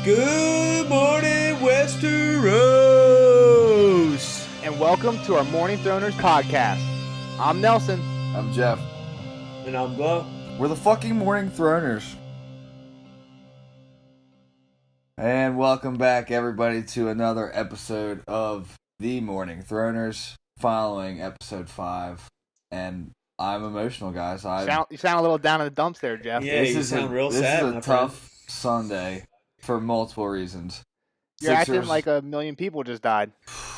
Good morning, Westeros! And welcome to our Morning Throners podcast. I'm Nelson. I'm Jeff. And I'm Glow. We're the fucking Morning Throners. And welcome back, everybody, to another episode of the Morning Throners, following episode 5. And I'm emotional, guys. You sound a little down in the dumps there, Jeff. Yeah, you sound real sad. This is a tough Sunday for multiple reasons. You're acting like a million people just died.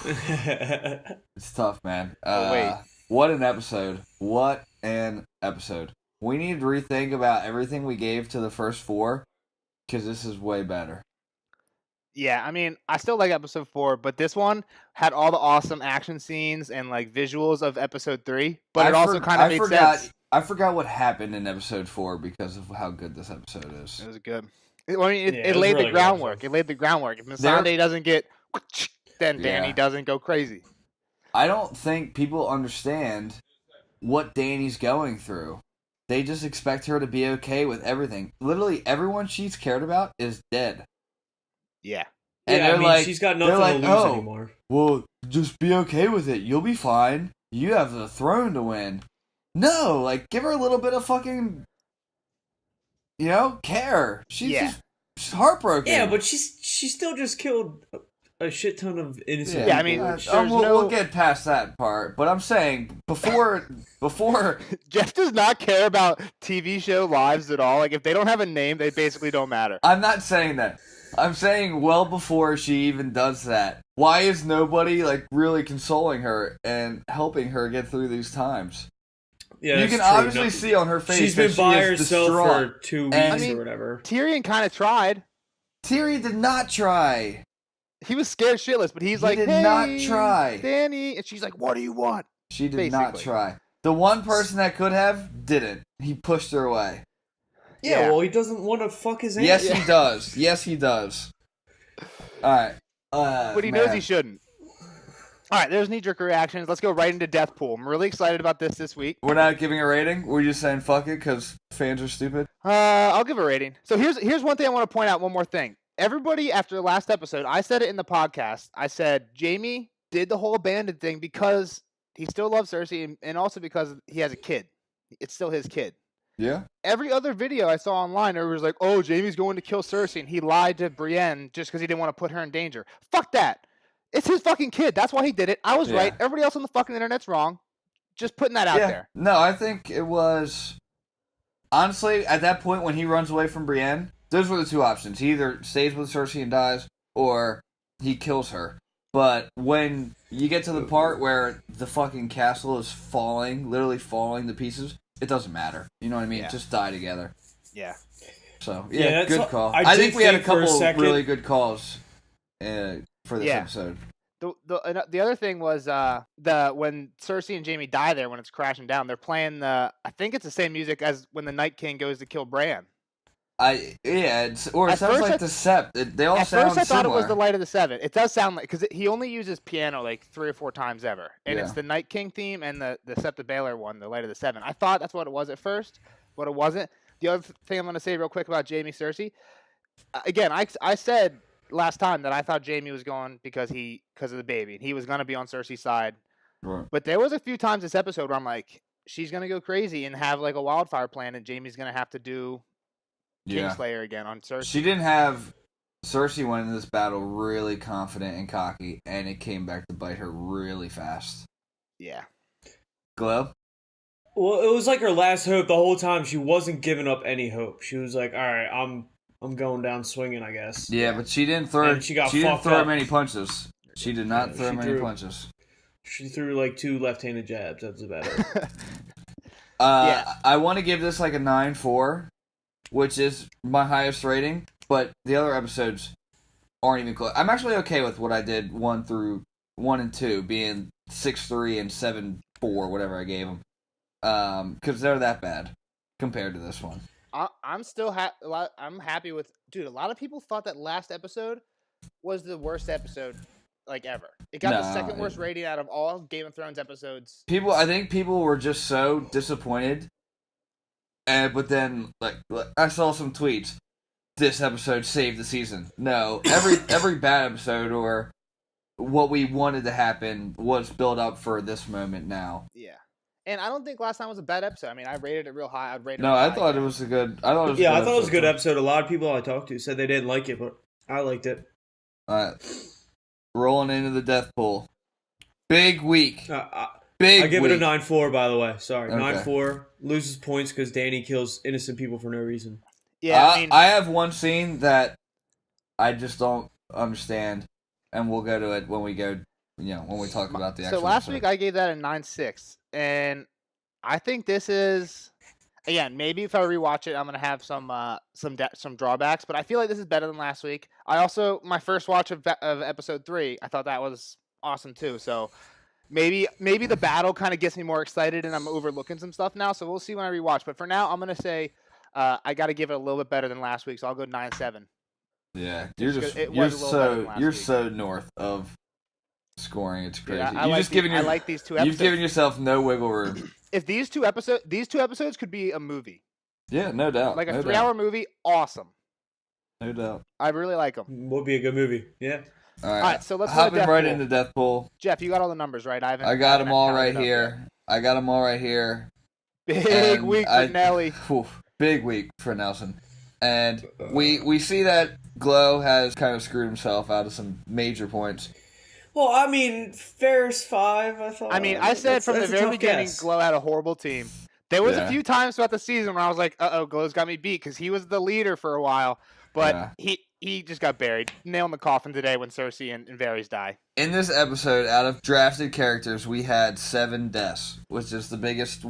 It's tough, man. Wait. What an episode. What an episode. We need to rethink about everything we gave to the first 4, because this is way better. Yeah, I mean, I still like episode 4, but this one had all the awesome action scenes and like visuals of episode 3, but it also kind of made sense. I forgot what happened in episode 4 because of how good this episode is. It was good. It laid really the groundwork. It laid the groundwork. If Missandei doesn't get, then Danny doesn't go crazy. I don't think people understand what Danny's going through. They just expect her to be okay with everything. Literally, everyone she's cared about is dead. Yeah. And yeah, I mean, like, she's got nothing to lose anymore. Well, just be okay with it. You'll be fine. You have the throne to win. No, like, give her a little bit of fucking, care. She's heartbroken. Yeah, but she still just killed a shit ton of innocent Yeah, I people. mean, we'll get past that part. But I'm saying, before Jeff does not care about TV show lives at all. Like, if they don't have a name, they basically don't matter. I'm not saying that. I'm saying well before she even does that. Why is nobody, like, really consoling her and helping her get through these times? Yeah, you can obviously see on her face she's been by herself distraught. for 2 weeks or whatever. Tyrion kind of tried. Tyrion did not try. He was scared shitless, but he did not try. Danny. And she's like, what do you want? She did not try. The one person that could have, didn't. He pushed her away. Yeah, well, he doesn't want to fuck his aunt. Yes, he does. Yes, he does. Alright. But he knows he shouldn't. Alright, there's knee-jerk reactions. Let's go right into Death Pool. I'm really excited about this week. We're not giving a rating? We're just saying fuck it because fans are stupid? I'll give a rating. So here's one thing I want to point out, one more thing. Everybody, after the last episode, I said it in the podcast, I said Jaime did the whole abandoned thing because he still loves Cersei and also because he has a kid. It's still his kid. Yeah. Every other video I saw online, everybody was like, oh, Jaime's going to kill Cersei, and he lied to Brienne just because he didn't want to put her in danger. Fuck that. It's his fucking kid. That's why he did it. I was right. Everybody else on the fucking internet's wrong. Just putting that out there. No, I think it was... Honestly, at that point when he runs away from Brienne, those were the two options. He either stays with Cersei and dies, or he kills her. But when you get to the part where the fucking castle is falling, literally falling to pieces, it doesn't matter. You know what I mean? Yeah. Just die together. Yeah. So, Yeah, good call. I think we had a couple second, really good calls for this episode. The other thing was when Cersei and Jaime die there when it's crashing down, they're playing I think it's the same music as when the Night King goes to kill Bran. It sounds like the Sept. They all sound similar. At first I thought it was the Light of the Seven. It does sound like, because he only uses piano like 3 or 4 times ever, and it's the Night King theme and the Sept of Baelor one, the Light of the Seven. I thought that's what it was at first, but it wasn't. The other thing I'm going to say real quick about Jaime Cersei, again, I said last time that I thought Jaime was going because of the baby, and he was going to be on Cersei's side. Right. But there was a few times this episode where I'm like, she's going to go crazy and have like a wildfire plan, and Jaime's going to have to do Kingslayer again on Cersei. She didn't have... Cersei went into this battle really confident and cocky, and it came back to bite her really fast. Yeah. Glow? Well, it was like her last hope the whole time. She wasn't giving up any hope. She was like, all right, I'm going down swinging, I guess. Yeah, but she didn't throw. And she didn't throw up. many punches. She did not throw many punches. She threw like 2 left-handed jabs. That's about it. I want to give this like a 9.4, which is my highest rating. But the other episodes aren't even close. I'm actually okay with what I did 1 and 2 being 6.3 and 7.4, whatever I gave them, because they're that bad compared to this one. I'm still I'm happy with, dude. A lot of people thought that last episode was the worst episode like ever. It got the second worst rating out of all Game of Thrones episodes. I think people were just so disappointed. But then, like, I saw some tweets. this episode saved the season. No, every bad episode or what we wanted to happen was built up for this moment now. Yeah. And I don't think last time was a bad episode. I mean, I rated it real high. I'd rate it. No, real I high thought again. it was a good. I thought it was. Yeah, I thought it was a good episode. A lot of people I talked to said they didn't like it, but I liked it. All right, rolling into the death pool. Big week. Big. I give week. it a 9-4. By the way, sorry, Okay. 9-4. Loses points because Danny kills innocent people for no reason. Yeah, I mean, I have one scene that I just don't understand, and we'll go to it when we go. When we talk about the actual. So last episode. week I gave that a 9.6, and I think this is, again, maybe if I rewatch it, I'm gonna have some drawbacks, but I feel like this is better than last week. I also, my first watch of episode 3, I thought that was awesome too. So maybe the battle kind of gets me more excited, and I'm overlooking some stuff now. So we'll see when I rewatch. But for now, I'm gonna say I got to give it a little bit better than last week. So I'll go 9.7. Yeah, you're so north of scoring. It's crazy. Yeah, I like these two episodes. You've given yourself no wiggle room. If these two episodes could be a movie. Yeah, no doubt. Like a 3-hour movie, awesome. No doubt. I really like them. Would be a good movie. Yeah. All right, so let's hopping go to right Death into Death Pool. Jeff, you got all the numbers, right? I got them all right here. Big week for Nelly. Big week for Nelson. And we see that Glow has kind of screwed himself out of some major points. Well, I mean, Ferris 5, I thought. I mean, I said from the very beginning, Glow had a horrible team. There was a few times throughout the season where I was like, uh-oh, Glow's got me beat, because he was the leader for a while. But he just got buried. Nail in the coffin today when Cersei and Varys die. In this episode, out of drafted characters, we had 7 deaths, which is the biggest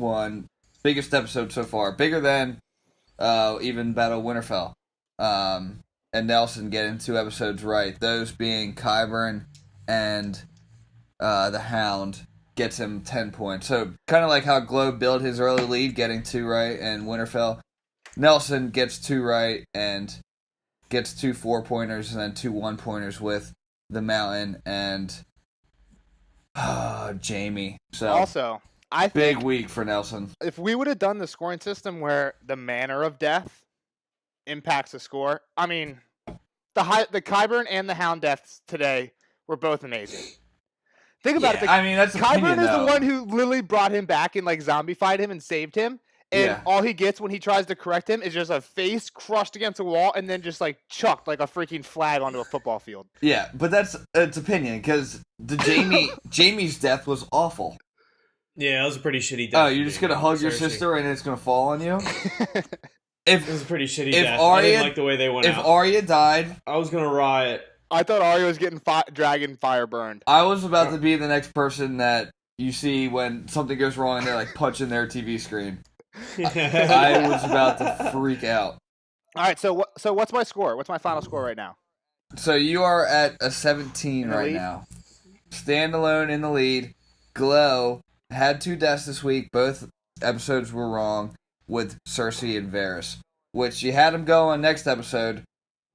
episode so far. Bigger than even Battle of Winterfell. And Nelson getting 2 episodes right. Those being Qyburn and the Hound gets him 10 points. So kind of like how Glow built his early lead, getting 2 right, and Winterfell. Nelson gets 2 right and gets 2 4-pointers and then 2 1-pointers with the Mountain and Jamie. So also, I think big week for Nelson. If we would have done the scoring system where the manner of death impacts the score, I mean, the Qyburn and the Hound deaths today were both amazing. Think about it. I mean, that's Qyburn is the one who literally brought him back and like zombified him and saved him. And all he gets when he tries to correct him is just a face crushed against a wall and then just like chucked like a freaking flag onto a football field. Yeah, but it's opinion because the Jamie's death was awful. Yeah, that was a pretty shitty death. Oh, you're just gonna hug your sister and it's gonna fall on you? It was a pretty shitty death. I didn't like the way they went out. If Arya died, I was gonna riot. I thought Arya was getting dragon fire burned. I was about to be the next person that you see when something goes wrong and they're like punching their TV screen. I was about to freak out. All right, so what's my score? What's my final score right now? So you are at a 17 right now. Standalone in the lead. Glow had 2 deaths this week. Both episodes were wrong with Cersei and Varys, which you had them go on next episode.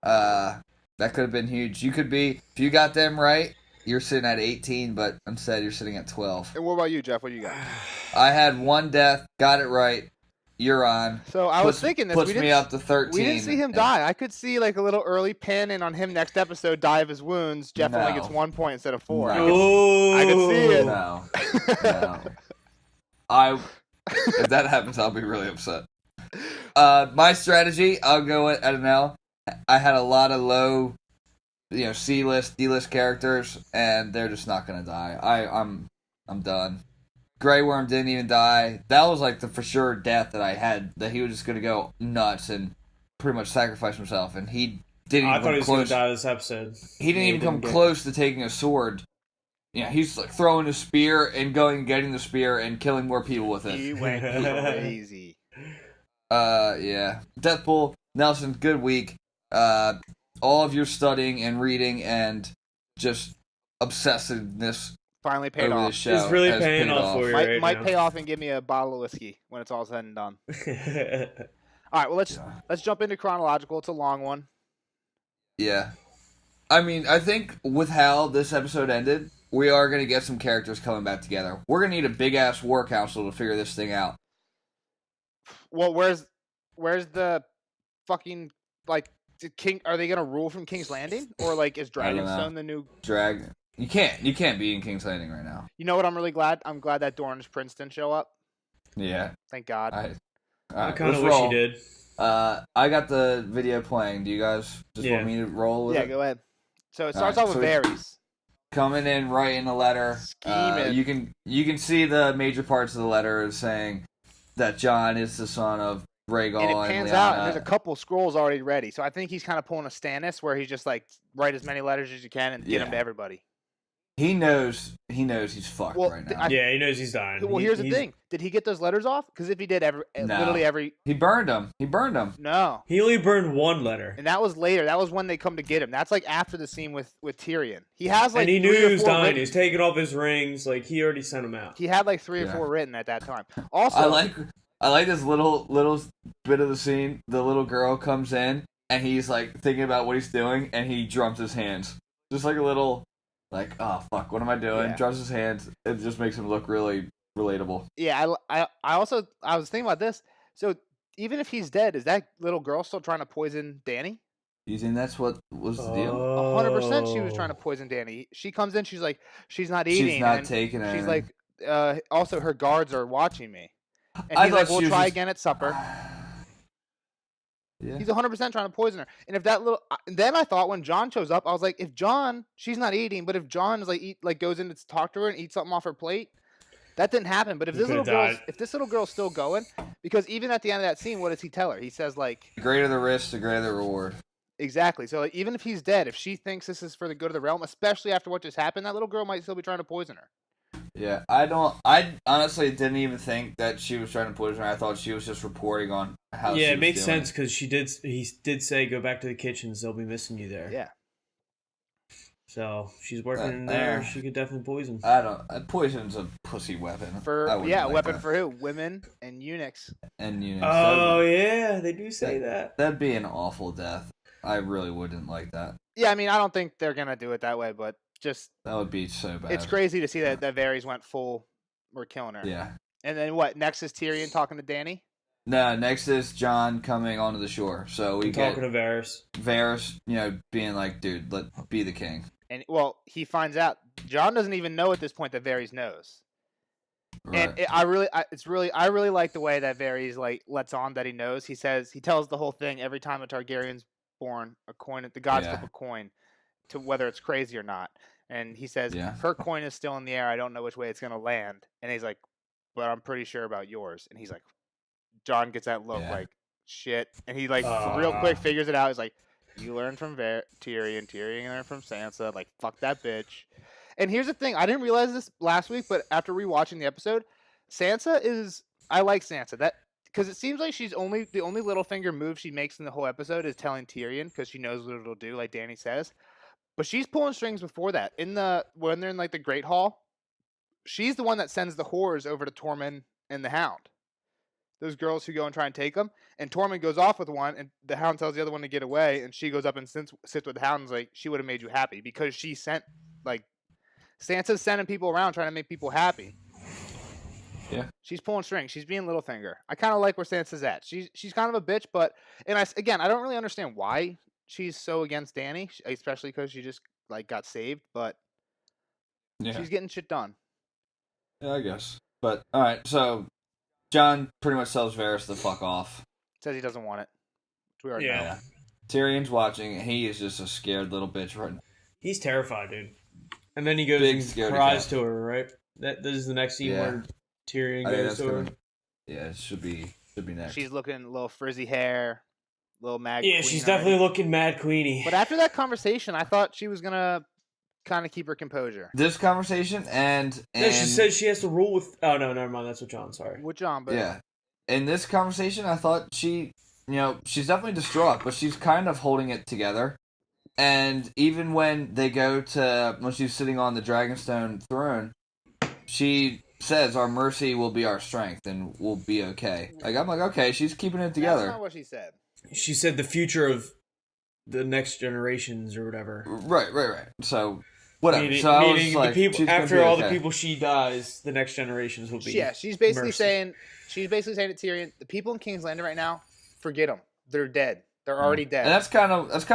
That could have been huge. You could be, if you got them right, you're sitting at 18, but instead you're sitting at 12. And what about you, Jeff? What do you got? I had 1 death, got it right. You're on. So I was thinking this. Puts me up to 13. We didn't see him die. I could see like a little early pin in on him next episode, die of his wounds. Jeff only gets 1 point instead of 4. No. I could see it. No. If that happens, I'll be really upset. My strategy, I'll go at an L. I had a lot of low, C-list, D-list characters, and they're just not gonna die. I'm done. Grey Worm didn't even die. That was like the for sure death that I had. That he was just gonna go nuts and pretty much sacrifice himself, and he didn't. I thought he was gonna die this episode. He didn't even come close to taking a sword. Yeah, he's like throwing a spear and going and getting the spear and killing more people with it. He went crazy. Yeah. Deathpool, Nelson, good week. All of your studying and reading and just obsessiveness finally paid off. It's really paying off for you might pay off and give me a bottle of whiskey when it's all said and done. All right, well let's jump into chronological. It's a long one. Yeah. I mean, I think with how this episode ended, we are going to get some characters coming back together. We're going to need a big-ass war council to figure this thing out. Well, where's the fucking, like, Are they gonna rule from King's Landing, or like is Dragonstone the new You can't be in King's Landing right now. You know what? I'm really glad. I'm glad that Dorn's Prince didn't show up. Yeah. Thank God. I kind of wish he did. I got the video playing. Do you guys just want me to roll with it? Yeah, go ahead. So it starts off with Varys coming in, writing a letter. Scheming. You can see the major parts of the letter saying that Jon is the son of Rhaegal and it pans out, and there's a couple scrolls already ready. So I think he's kind of pulling a Stannis, where he's just like write as many letters as you can and get them to everybody. He knows he's fucked right now. He knows he's dying. Well, here's the thing: did he get those letters off? Because if he did, literally every he burned them. No, he only burned one letter, and that was later. That was when they come to get him. That's like after the scene with Tyrion. He has like and he knew he was dying. Written. He's taking off his rings. Like he already sent him out. He had like 3 or 4 written at that time. Also, I like this little bit of the scene. The little girl comes in and he's like thinking about what he's doing, and he drums his hands, just like a little. Like, oh fuck, what am I doing? Drops his hands. It just makes him look really relatable. Yeah, I was thinking about this. So even if he's dead, is that little girl still trying to poison Dany? You think that's what was the deal? 100% she was trying to poison Dany. She comes in, she's like, she's not eating. She's not taking it. She's like, also her guards are watching me. And he's like, we'll try again at supper. Yeah. He's 100% trying to poison her. And if that little, then I thought when Jon shows up, I was like, if Jon, she's not eating, but if Jon is like goes in to talk to her and eats something off her plate, that didn't happen. But if this little girl's still going, because even at the end of that scene, what does he tell her? He says like, the greater the risk, the greater the reward. Exactly. So like, even if he's dead, if she thinks this is for the good of the realm, especially after what just happened, that little girl might still be trying to poison her. Yeah, I honestly didn't even think that she was trying to poison her. I thought she was just reporting on how. Yeah, she it makes was sense because he did say go back to the kitchens. They'll be missing you there. Yeah. So she's working in there. She could definitely poison. Poison's a pussy weapon. Weapon for who? Women and eunuchs. Oh yeah, they do say that. That'd be an awful death. I really wouldn't like that. Yeah, I mean, I don't think they're gonna do it that way, but. Just that would be so bad. It's crazy to see that Varys went full. We're killing her. Yeah. And then what? Next is Tyrion talking to Dany. No, next is Jon coming onto the shore. So we get talking to Varys. Varys, being like, "Dude, be the king." And he finds out. Jon doesn't even know at this point that Varys knows. Right. And I really like the way that Varys like lets on that he knows. He tells the whole thing every time a Targaryen's born, the gods flip a coin. To whether it's crazy or not, and he says her coin is still in the air. I don't know which way it's gonna land, and he's like, "But I'm pretty sure about yours." And he's like, Jon gets that look like shit, and he like real quick figures it out. He's like, "You learn from Tyrion. Tyrion learned from Sansa. Like fuck that bitch." And here's the thing: I didn't realize this last week, but after rewatching the episode, I like Sansa because it seems like the only Littlefinger move she makes in the whole episode is telling Tyrion because she knows what it'll do, like Dany says. But she's pulling strings before that. When they're in like the Great Hall, she's the one that sends the whores over to Tormund and the Hound. Those girls who go and try and take them. And Tormund goes off with one, and the Hound tells the other one to get away, and she goes up and sits with the Hound and is like, she would have made you happy. Because she sent, like, Sansa's sending people around trying to make people happy. Yeah. She's pulling strings. She's being Littlefinger. I kind of like where Sansa's at. She's kind of a bitch, but, and I don't really understand why she's so against Dany, especially because she just like got saved, but she's getting shit done. Yeah, I guess. But all right, so Jon pretty much tells Varys to fuck off. Says he doesn't want it. We already know. Yeah. Tyrion's watching, and he is just a scared little bitch right now. He's terrified, dude. And then he goes and cries to her, right? This is the next scene where Tyrion goes to her. Yeah, it should be next. She's looking a little frizzy hair. Little mad. Yeah, she's definitely looking mad queenie. But after that conversation, I thought she was gonna kind of keep her composure. This conversation and she says she has to rule with. Oh no, never mind. That's with Jon. Sorry. With Jon, but yeah. In this conversation, I thought she's definitely distraught, but she's kind of holding it together. And even when she's sitting on the Dragonstone throne, she says, "Our mercy will be our strength, and we'll be okay." Like I'm like, okay, she's keeping it together. That's not what she said. She said the future of the next generations or whatever. Right. So, whatever. Meaning I was like, the people, after all the people she dies, the next generations will be. Yeah, she's basically saying to Tyrion, the people in King's Landing right now, forget them. They're dead. They're already dead. And that's kind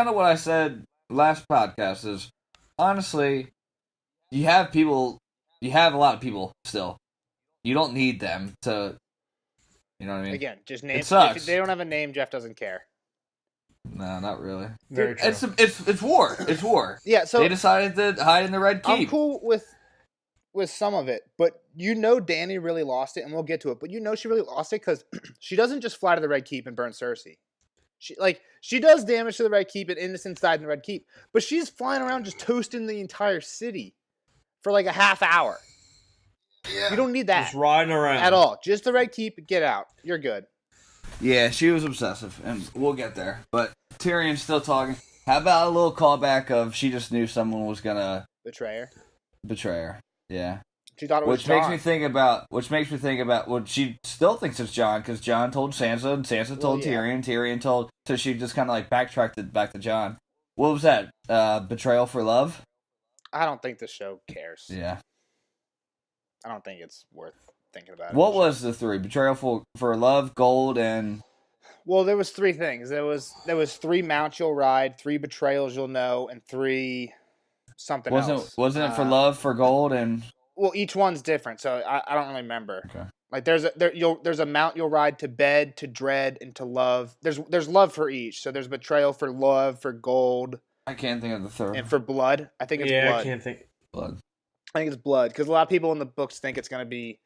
of what I said last podcast. Is honestly, you have a lot of people still. You don't need them to. You know what I mean? Again, just name. It sucks. If they don't have a name, Jeff doesn't care. No, not really. Very true. It's war. It's war. Yeah, so they decided to hide in the Red Keep. I'm cool with some of it, but Dany really lost it, and we'll get to it. But she really lost it because she doesn't just fly to the Red Keep and burn Cersei. She does damage to the Red Keep and innocents died in the Red Keep, but she's flying around just toasting the entire city for like a half hour. Yeah. You don't need that. Just riding around. At all. Just the Red Keep, get out. You're good. Yeah, she was obsessive, and we'll get there. But Tyrion's still talking. How about a little callback of she just knew someone was gonna betray her? Yeah. She thought it was John. Which makes me think about what she still thinks it's John, because John told Sansa, and Sansa told Tyrion. Tyrion told, so she just kind of like backtracked it back to John. What was that? Betrayal for love? I don't think the show cares. Yeah. I don't think it's worth thinking about. What was the three? Betrayal for love, gold, and... Well, there was three things. There was 3 mounts you'll ride, 3 betrayals you'll know, and 3 something else. Wasn't it for love, for gold, and... Well, each one's different, so I don't really remember. Okay. Like there's a mount you'll ride to bed, to dread, and to love. There's love for each. So there's betrayal for love, for gold. I can't think of the third. And for blood, I think it's blood. Yeah, I can't think. Blood. I think it's blood because a lot of people in the books think it's gonna be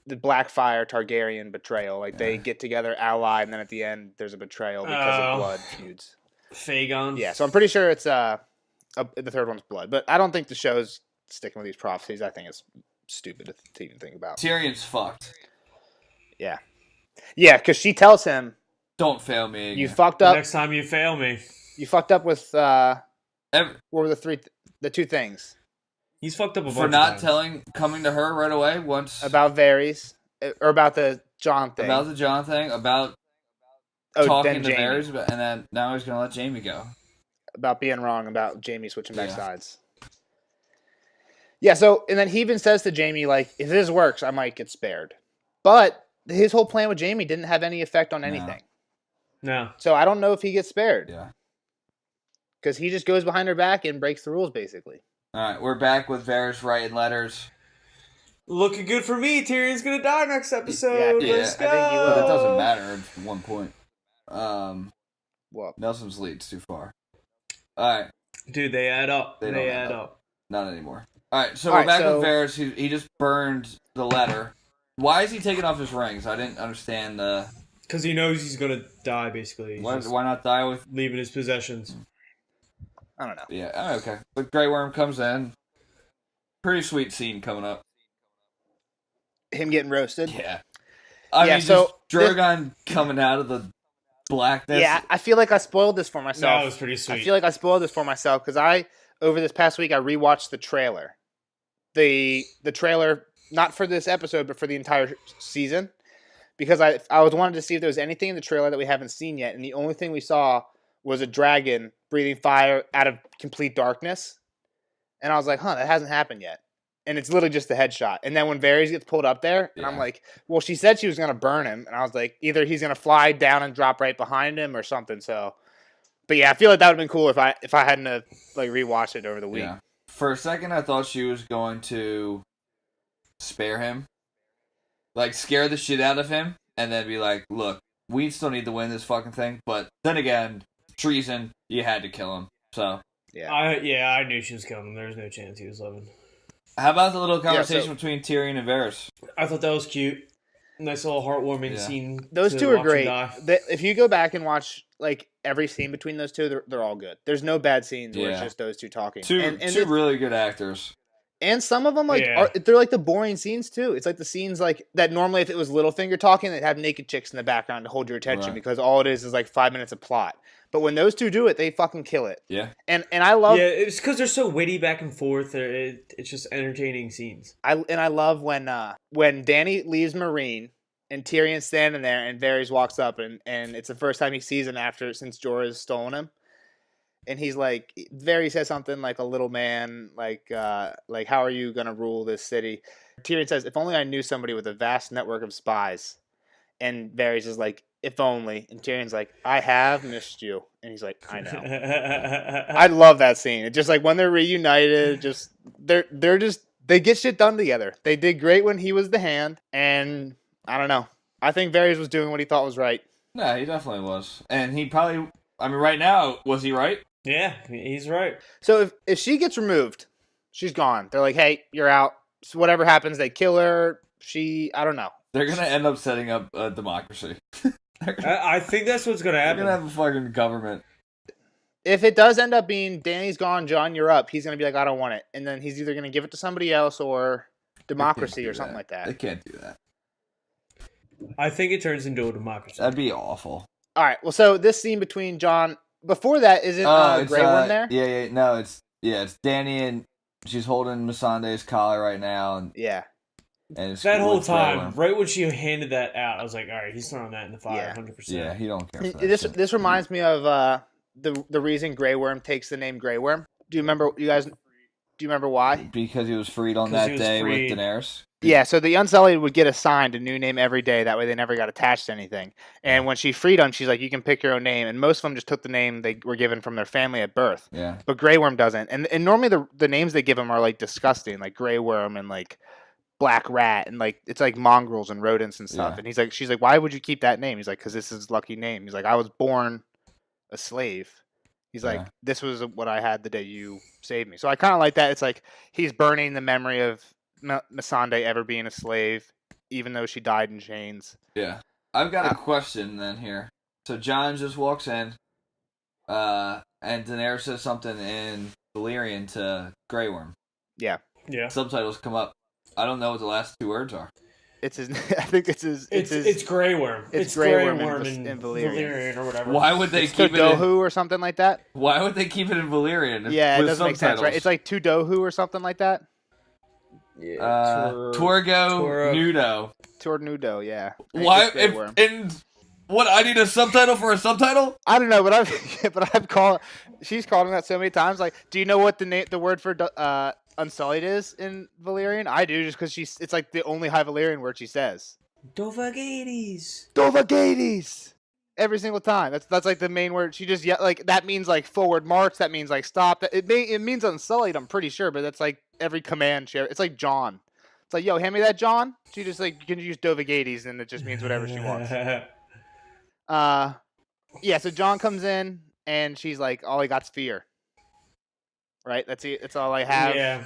the Blackfyre Targaryen betrayal. Like they get together, ally, and then at the end there's a betrayal because of blood feuds. Fagon. Yeah, so I'm pretty sure it's the third one's blood, but I don't think the show's sticking with these prophecies. I think it's stupid to even think about. Tyrion's fucked. Yeah, because she tells him, "Don't fail me again. You fucked up. Next time you fail me, you fucked up with what were the 2 things? He's fucked up a bunch for not coming to her right away once about Varys or about the Jon thing. About the Jon thing. About talking to Varys, and then now he's gonna let Jaime go. About being wrong. About Jaime switching back sides. Yeah, so, and then he even says to Jaime, like, if this works, I might get spared. But his whole plan with Jaime didn't have any effect on anything. No. So I don't know if he gets spared. Yeah. Because he just goes behind her back and breaks the rules, basically. All right, we're back with Varys writing letters. Looking good for me. Tyrion's going to die next episode. Yeah, Let's go. I think he will. But that doesn't matter at one point. What? Nelson's lead's too far. All right. Dude, they add up. They add up. Not anymore. All right, so we're back with Varys. He just burned the letter. Why is he taking off his rings? I didn't understand. Because he knows he's gonna die. Basically, why not die with leaving his possessions? I don't know. Yeah, okay. But Grey Worm comes in. Pretty sweet scene coming up. Him getting roasted. Yeah. I mean, so just Drogon coming out of the blackness. Yeah, I feel like I spoiled this for myself. No, it was pretty sweet. I feel like I spoiled this for myself because over this past week I rewatched the trailer. The trailer, not for this episode, but for the entire season. Because I was wanted to see if there was anything in the trailer that we haven't seen yet, and the only thing we saw was a dragon breathing fire out of complete darkness. And I was like, that hasn't happened yet. And it's literally just a headshot. And then when Varys gets pulled up there, and I'm like, well, she said she was going to burn him. And I was like, either he's going to fly down and drop right behind him or something. So, but yeah, I feel like that would have been cool if I hadn't rewatched it over the week. Yeah. For a second, I thought she was going to spare him. Like, scare the shit out of him. And then be like, look, we still need to win this fucking thing. But then again, treason, you had to kill him. So. Yeah. I knew she was coming. There was no chance he was living. How about the little conversation between Tyrion and Varys? I thought that was cute. Nice little heartwarming scene. Those two are great. If you go back and watch every scene between those two, they're all good. There's no bad scenes where it's just those two talking. Two really good actors. And some of them they're like the boring scenes too. It's like the scenes that normally if it was Littlefinger talking, they'd have naked chicks in the background to hold your attention because all it is 5 minutes of plot. But when those two do it, they fucking kill it. Yeah. And I love... Yeah, it's because they're so witty back and forth. It's just entertaining scenes. I love when Dany leaves Meereen and Tyrion's standing there and Varys walks up and it's the first time he sees him since Jorah's stolen him. And he's like... Varys says something like a little man, how are you going to rule this city? Tyrion says, if only I knew somebody with a vast network of spies. And Varys is like, if only. And Tyrion's like, I have missed you. And he's like, I know. I love that scene. It's just like when they're reunited, just they get shit done together. They did great when he was the hand, and I don't know. I think Varys was doing what he thought was right. No, he definitely was. And he probably, I mean, right now, was he right? Yeah, he's right. So if she gets removed, she's gone. They're like, hey, you're out. So whatever happens, they kill her. I don't know. They're going to end up setting up a democracy. I think that's what's going to happen. They're going to have a fucking government. If it does end up being Dany's gone, Jon, you're up, he's going to be like, I don't want it. And then he's either going to give it to somebody else or democracy or something like that. They can't do that. I think it turns into a democracy. That'd be awful. All right. Well, so this scene between Jon, before that, isn't Grey Worm there? Yeah. No, it's Dany, and she's holding Missandei's collar right now. And yeah. And that whole time, right when she handed that out, I was like, all right, he's throwing that in the fire, 100%. Yeah, he don't care. This reminds me of the reason Grey Worm takes the name Grey Worm. Do you remember, you guys? Do you remember why? Because he was freed on that day with Daenerys. Yeah, so the Unsullied would get assigned a new name every day. That way they never got attached to anything. And when she freed them, she's like, you can pick your own name. And most of them just took the name they were given from their family at birth. Yeah. But Grey Worm doesn't. And normally the names they give them are like disgusting, like Grey Worm and like Black Rat. And like it's like mongrels and rodents and stuff. Yeah. And she's like, why would you keep that name? He's like, because this is his lucky name. He's like, I was born a slave. He's like, this was what I had the day you saved me. So I kind of like that. It's like he's burning the memory of Missandei ever being a slave, even though she died in chains. Yeah. I've got a question then here. So Jon just walks in, and Daenerys says something in Valyrian to Grey Worm. Yeah. Yeah. Subtitles come up. I don't know what the last two words are. It's his. I think it's his. It's Grey Worm. It's Grey Worm in Valyrian or whatever. Why would they keep it Dohu or something like that? Why would they keep it in Valyrian? Yeah, it doesn't make sense, right? It's like Dohu or something like that. Yeah, Torgo Nudo. Tornudo, yeah. Why? What? I need a subtitle for a subtitle? I don't know, but she's called him that so many times. Like, do you know what the word for Unsullied is in Valyrian? I do, just because it's like the only High Valyrian word she says. Dovagades. Every single time. That's like the main word. She just like that means like forward march. That means like stop. It means Unsullied. I'm pretty sure, but that's like every command. It's like John. It's like, yo, hand me that, John. She just like, you can use Dovagades, and it just means whatever she wants. Yeah. So John comes in, and she's like, all I got's fear. Right. That's it. That's all I have. Yeah.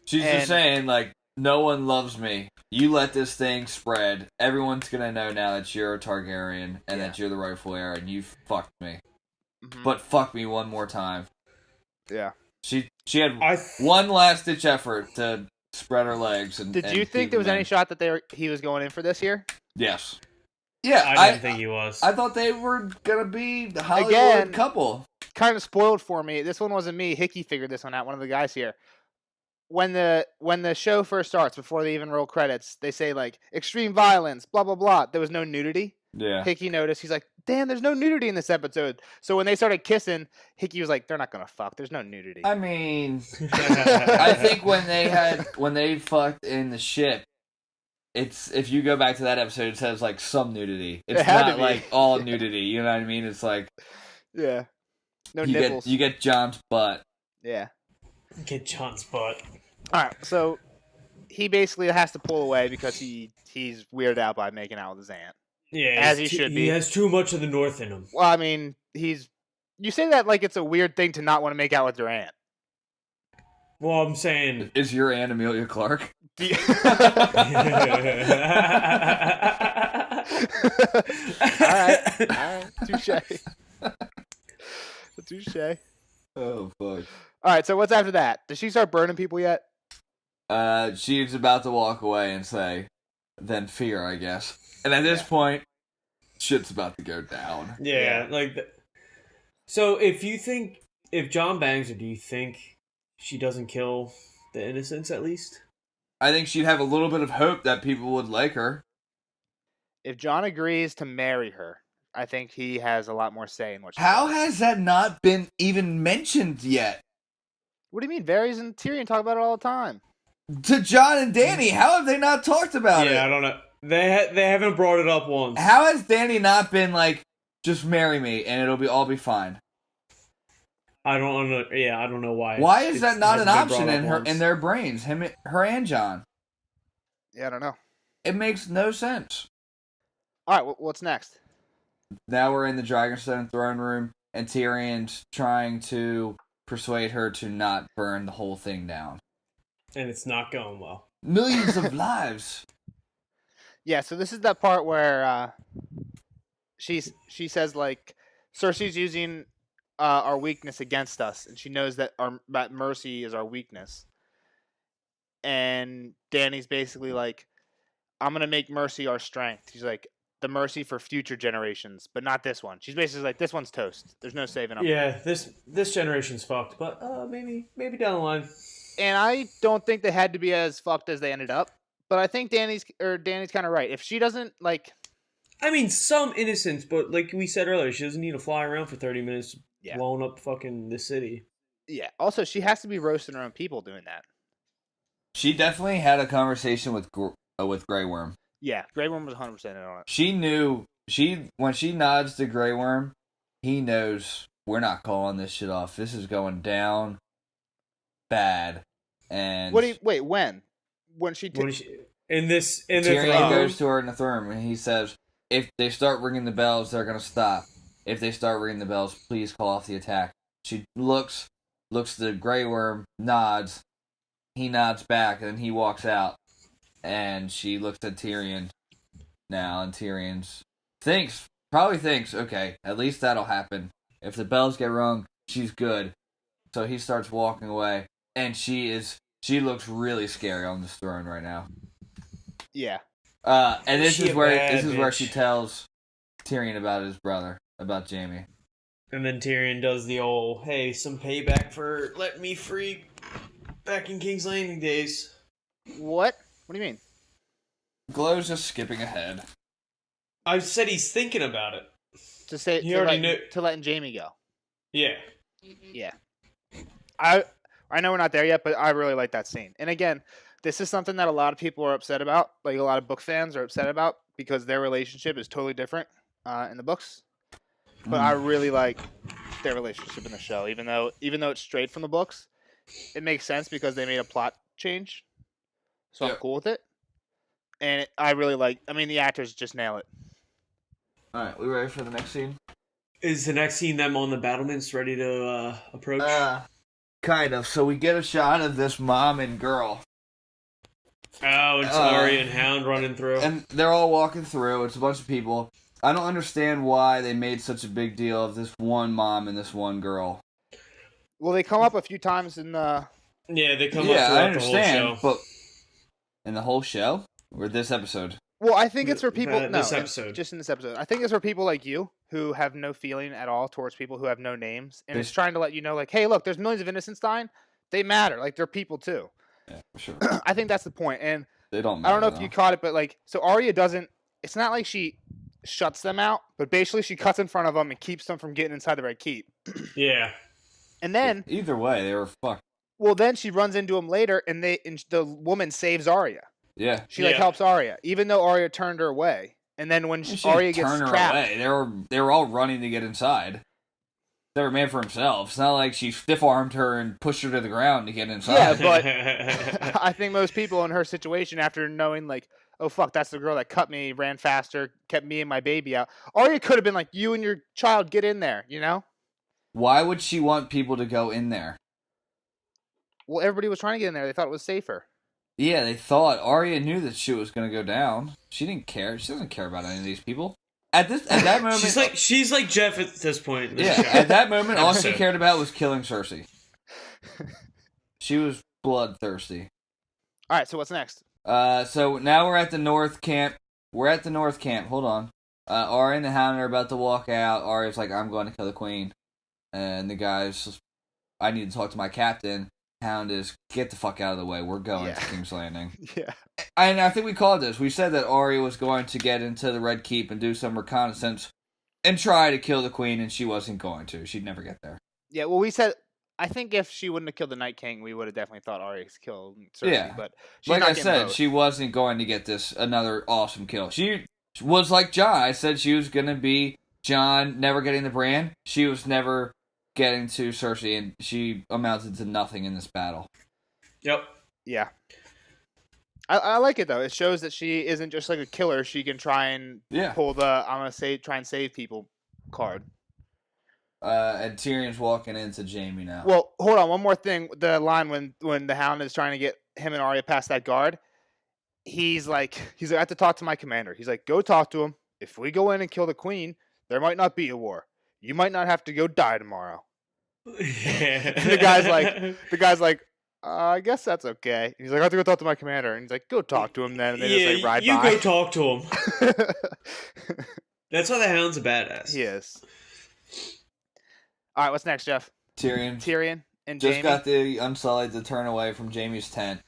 She's just saying like, no one loves me. You let this thing spread. Everyone's gonna know now that you're a Targaryen and that you're the rightful heir, and you fucked me. Mm-hmm. But fuck me one more time. Yeah. She had one last ditch effort to spread her legs. Did you think there was any shot that he was going in for this year? Yes. Yeah, I didn't think he was. I thought they were gonna be the Hollywood couple. Kind of spoiled for me. This one wasn't me. Hickey figured this one out. One of the guys here. When the show first starts, before they even roll credits, they say like extreme violence, blah blah blah. There was no nudity. Yeah. Hickey noticed. He's like, damn, there's no nudity in this episode. So when they started kissing, Hickey was like, they're not gonna fuck. There's no nudity. I mean, I think when they fucked in the ship, it's, if you go back to that episode, it says like some nudity. It's not like all nudity. You know what I mean? It's like, yeah, no nipples. You get John's butt. Yeah. Get John's butt. All right, so he basically has to pull away because he's weirded out by making out with his aunt. Yeah, as he should be. He has too much of the North in him. Well, I mean, you say that like it's a weird thing to not want to make out with your aunt. Well, I'm saying, is your aunt Emilia Clarke? All right, touche. Oh fuck. All right, so what's after that? Does she start burning people yet? She's about to walk away and say, then fear, I guess. And at this point, shit's about to go down. Yeah. So if John bangs her, do you think she doesn't kill the innocents at least? I think she'd have a little bit of hope that people would like her. If John agrees to marry her, I think he has a lot more say in what she How does. has that not been even mentioned yet? What do you mean? Varys and Tyrion talk about it all the time. To Jon and Dany, how have they not talked about it? Yeah, I don't know. They haven't brought it up once. How has Danny not been like, just marry me and it'll all be fine? I don't know. Yeah, I don't know why. Why is that not an hasn't been option brought up in their brains? Her and John. Yeah, I don't know. It makes no sense. All right, what's next? Now we're in the Dragonstone throne room, and Tyrion's trying to persuade her to not burn the whole thing down. And it's not going well. Millions of lives. Yeah, so this is that part where she says like Cersei's using our weakness against us, and she knows that that mercy is our weakness. And Dany's basically like, I'm gonna make mercy our strength. She's like, the mercy for future generations, but not this one. She's basically like, this one's toast. There's no saving up. Yeah, this generation's fucked, but maybe down the line. And I don't think they had to be as fucked as they ended up. But I think Danny's kind of right. If she doesn't like, I mean, some innocence, but like we said earlier, she doesn't need to fly around for 30 minutes blowing up fucking the city. Yeah. Also, she has to be roasting her own people doing that. She definitely had a conversation with Grey Worm. Yeah, Grey Worm was 100% in on it. She knew when she nods to Grey Worm, he knows we're not calling this shit off. This is going down bad. And when? When she in the Tyrion goes to her in the throne and he says, if they start ringing the bells, they're gonna stop. If they start ringing the bells, please call off the attack. She looks to Grey Worm, nods. He nods back, and then he walks out. And she looks at Tyrion now, and Tyrion probably thinks, okay, at least that'll happen. If the bells get rung, she's good. So he starts walking away, and she looks really scary on this throne right now. Yeah. And this is where she tells Tyrion about his brother, about Jaime. And then Tyrion does the old, hey, some payback for letting me free back in King's Landing days. What? What do you mean? Glow's just skipping ahead. I said he's thinking about it. To letting Jaime go. Yeah. Yeah. I know we're not there yet, but I really like that scene. And again, this is something that a lot of people are upset about. Like a lot of book fans are upset about because their relationship is totally different in the books. But I really like their relationship in the show, even though it's straight from the books. It makes sense because they made a plot change. So I'm cool with it. And I really the actors just nail it. Alright, we ready for the next scene? Is the next scene them on the battlements ready to approach? Kind of. So we get a shot of this mom and girl. Oh, it's Arya and Hound running through. And they're all walking through. It's a bunch of people. I don't understand why they made such a big deal of this one mom and this one girl. Well, they come up a few times in the... Yeah, they come up throughout the whole show. But in the whole show? Or this episode? Well, I think it's for people... This episode. Just in this episode. I think it's for people like you who have no feeling at all towards people who have no names. And it's trying to let you know, like, hey, look, there's millions of innocents dying. They matter. Like, they're people, too. Yeah, for sure. I think that's the point. And they don't matter, I don't know if you caught it, but, like, so Arya doesn't... It's not like she shuts them out, but basically she cuts in front of them and keeps them from getting inside the Red Keep. Yeah. And then... Either way, they were fucked. Well, then she runs into them later, and the woman saves Arya. Yeah. She helps Arya, even though Arya turned her away. And then when Arya gets trapped, away. They were all running to get inside. They were made for themselves. It's not like she stiff-armed her and pushed her to the ground to get inside. Yeah, but I think most people in her situation, after knowing like, oh fuck, that's the girl that cut me, ran faster, kept me and my baby out. Arya could have been like, you and your child get in there, you know? Why would she want people to go in there? Well, everybody was trying to get in there. They thought it was safer. Yeah, they thought. Arya knew that shit was going to go down. She didn't care. She doesn't care about any of these people. At that moment, she's like Jeff at this point. Yeah, at that moment, all she cared about was killing Cersei. She was bloodthirsty. All right, so what's next? So now we're at the North Camp. Hold on. Arya and the Hound are about to walk out. Arya's like, I'm going to kill the Queen. And the guy's, I need to talk to my captain. Hound is, get the fuck out of the way. We're going to King's Landing. Yeah. And I think we called this. We said that Arya was going to get into the Red Keep and do some reconnaissance and try to kill the Queen, and she wasn't going to. She'd never get there. Yeah, well, we said I think if she wouldn't have killed the Night King, we would have definitely thought Arya killed Cersei. Yeah. But she's like not I getting said, both. she wasn't going to get this another awesome kill. She was like Jon. I said she was going to be Jon never getting the brand. She was never getting to Cersei, and she amounted to nothing in this battle. Yep. Yeah. I like it though. It shows that she isn't just like a killer. She can try and pull the try and save people card. And Tyrion's walking into Jaime now. Well, hold on. One more thing. The line when the Hound is trying to get him and Arya past that guard, he's like, I have to talk to my commander. He's like, go talk to him. If we go in and kill the queen, there might not be a war. You might not have to go die tomorrow. And the guy's like, I guess that's okay. He's like, I have to go talk to my commander. And he's like, go talk to him then. And they just like ride by. You go talk to him. That's why the Hound's a badass. He is. All right, what's next, Jeff? Tyrion and just Jaime. got the Unsullied to turn away from Jaime's tent.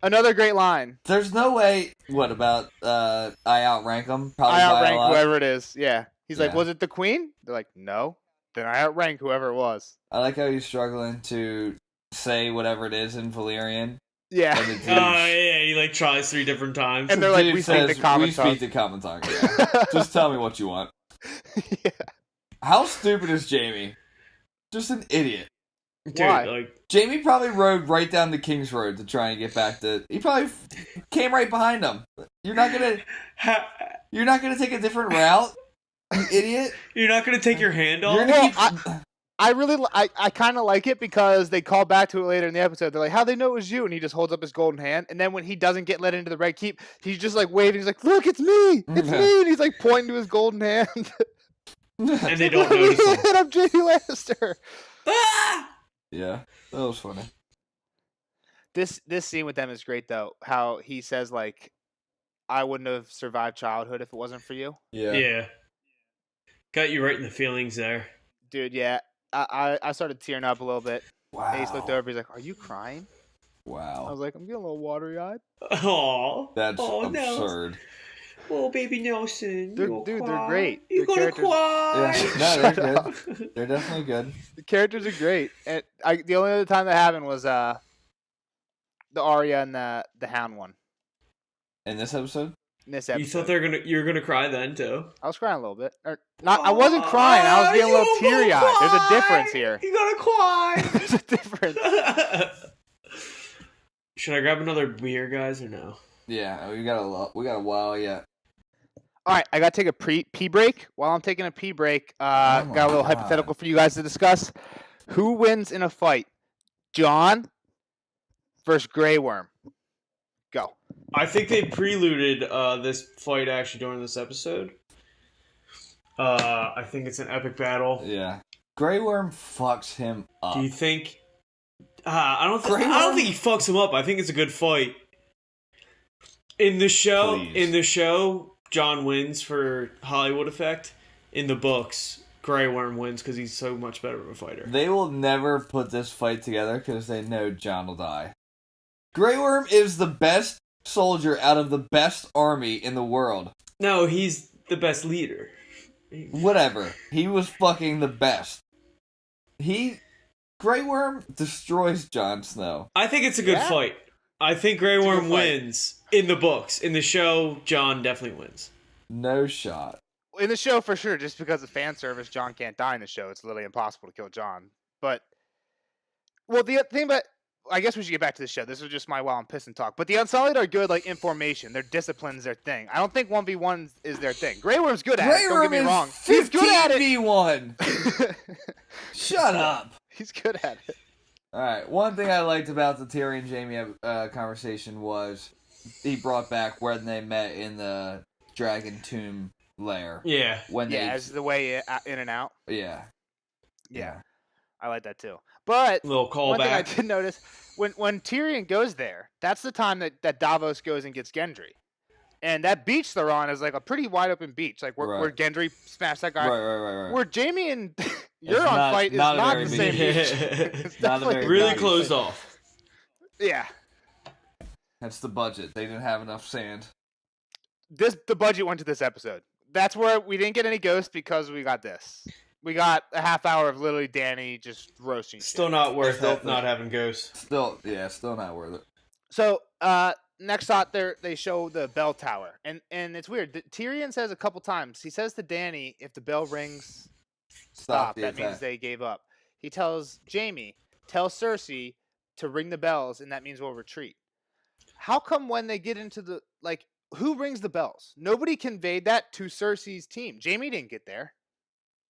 Another great line. There's no way. What about I outrank him? Probably I by a outrank lot. whoever it is. Yeah. He's like, Yeah. was it the queen? They're like, no. Then I outrank whoever it was. I like how he's struggling to say whatever it is in Valyrian. Yeah. And the dude, Yeah, he like tries 3 different times. And they're like, dude we speak the common tongue. We speak the common tongue. Yeah. Just tell me what you want. Yeah. How stupid is Jaime? Just an idiot. Dude, Why? like Jaime probably rode right down the King's Road to try and get back to. He probably came right behind him. You're not gonna take a different route, you idiot. You're not gonna take your hand off. You're gonna keep. I kind of like it because they call back to it later in the episode. They're like, how they know it was you? And he just holds up his golden hand. And then when he doesn't get let into the Red Keep, he's just like waving. He's like, look, it's me. It's me. And he's like pointing to his golden hand. And they don't notice him. Hit up Jaime Lannister. Ah! Yeah, that was funny. This scene with them is great though. How he says like, I wouldn't have survived childhood if it wasn't for you. Yeah. Got you right in the feelings there. Dude, yeah. I started tearing up a little bit. Wow. Ace looked over. He's like, are you crying? I Wow. was like, I'm getting a little watery-eyed. Aww. That's Nelson. absurd. Oh, baby Nelson. They're great. You're The gonna characters- cry. Yeah, no, they're good. They're definitely good. The characters are great. And the only other time that happened was the Arya and the Hound one. In this episode? In this You episode. thought you were gonna cry then too. I was crying a little bit. Or, not. I wasn't crying. I was getting a little teary-eyed. There's a difference here. You gotta cry. There's a difference. Should I grab another beer, guys, or no? Yeah, we got a while yet. All right, I got to take a pee break. While I'm taking a pee break, my got a little God. hypothetical for you guys to discuss. Who wins in a fight? Jon versus Grey Worm. Go. I think they preluded this fight actually during this episode. I think it's an epic battle. Yeah. Grey Worm fucks him up. Do you think? I don't think he fucks him up. I think it's a good fight. In the show, Jon wins for Hollywood effect. In the books, Grey Worm wins because he's so much better of a fighter. They will never put this fight together because they know Jon will die. Grey Worm is the best soldier out of the best army in the world. No, he's the best leader. Whatever. He was fucking the best. Grey Worm destroys Jon Snow. I think it's a good fight. I think Grey Worm wins in the books. In the show, Jon definitely wins. No shot. In the show, for sure, just because of fan service, Jon can't die in the show. It's literally impossible to kill Jon. But, well, the thing about, I guess we should get back to the show. This was just my while I'm pissing talk. But the Unsullied are good, like, in formation. Their discipline's their thing. I don't think 1v1 is their thing. Grey Worm's good at it. Don't get me wrong. He's good at it. 15v1. Shut up. He's good at it. Alright, one thing I liked about the Tyrion Jaime conversation was he brought back when they met in the Dragon Tomb lair. Yeah. As the way in and out. Yeah. I like that too. But little callback. One thing I did notice, when Tyrion goes there, that's the time that Davos goes and gets Gendry. And that beach they're on is like a pretty wide open beach, like where Gendry smashed that guy. Right. Where Jaime and Euron fight is not the same beach. It's definitely really closed off. Yeah. That's the budget. They didn't have enough sand. The budget went to this episode. That's where we didn't get any ghosts because we got this. we got a half hour of literally Danny just roasting. Still not worth it. Not having ghosts. Still not worth it. So, next shot, they show the bell tower, and it's weird. Tyrion says a couple times. He says to Danny, "If the bell rings, stop. That means they gave up." He tells Jaime, "Tell Cersei to ring the bells, and that means we'll retreat." How come when they get into the who rings the bells? Nobody conveyed that to Cersei's team. Jaime didn't get there.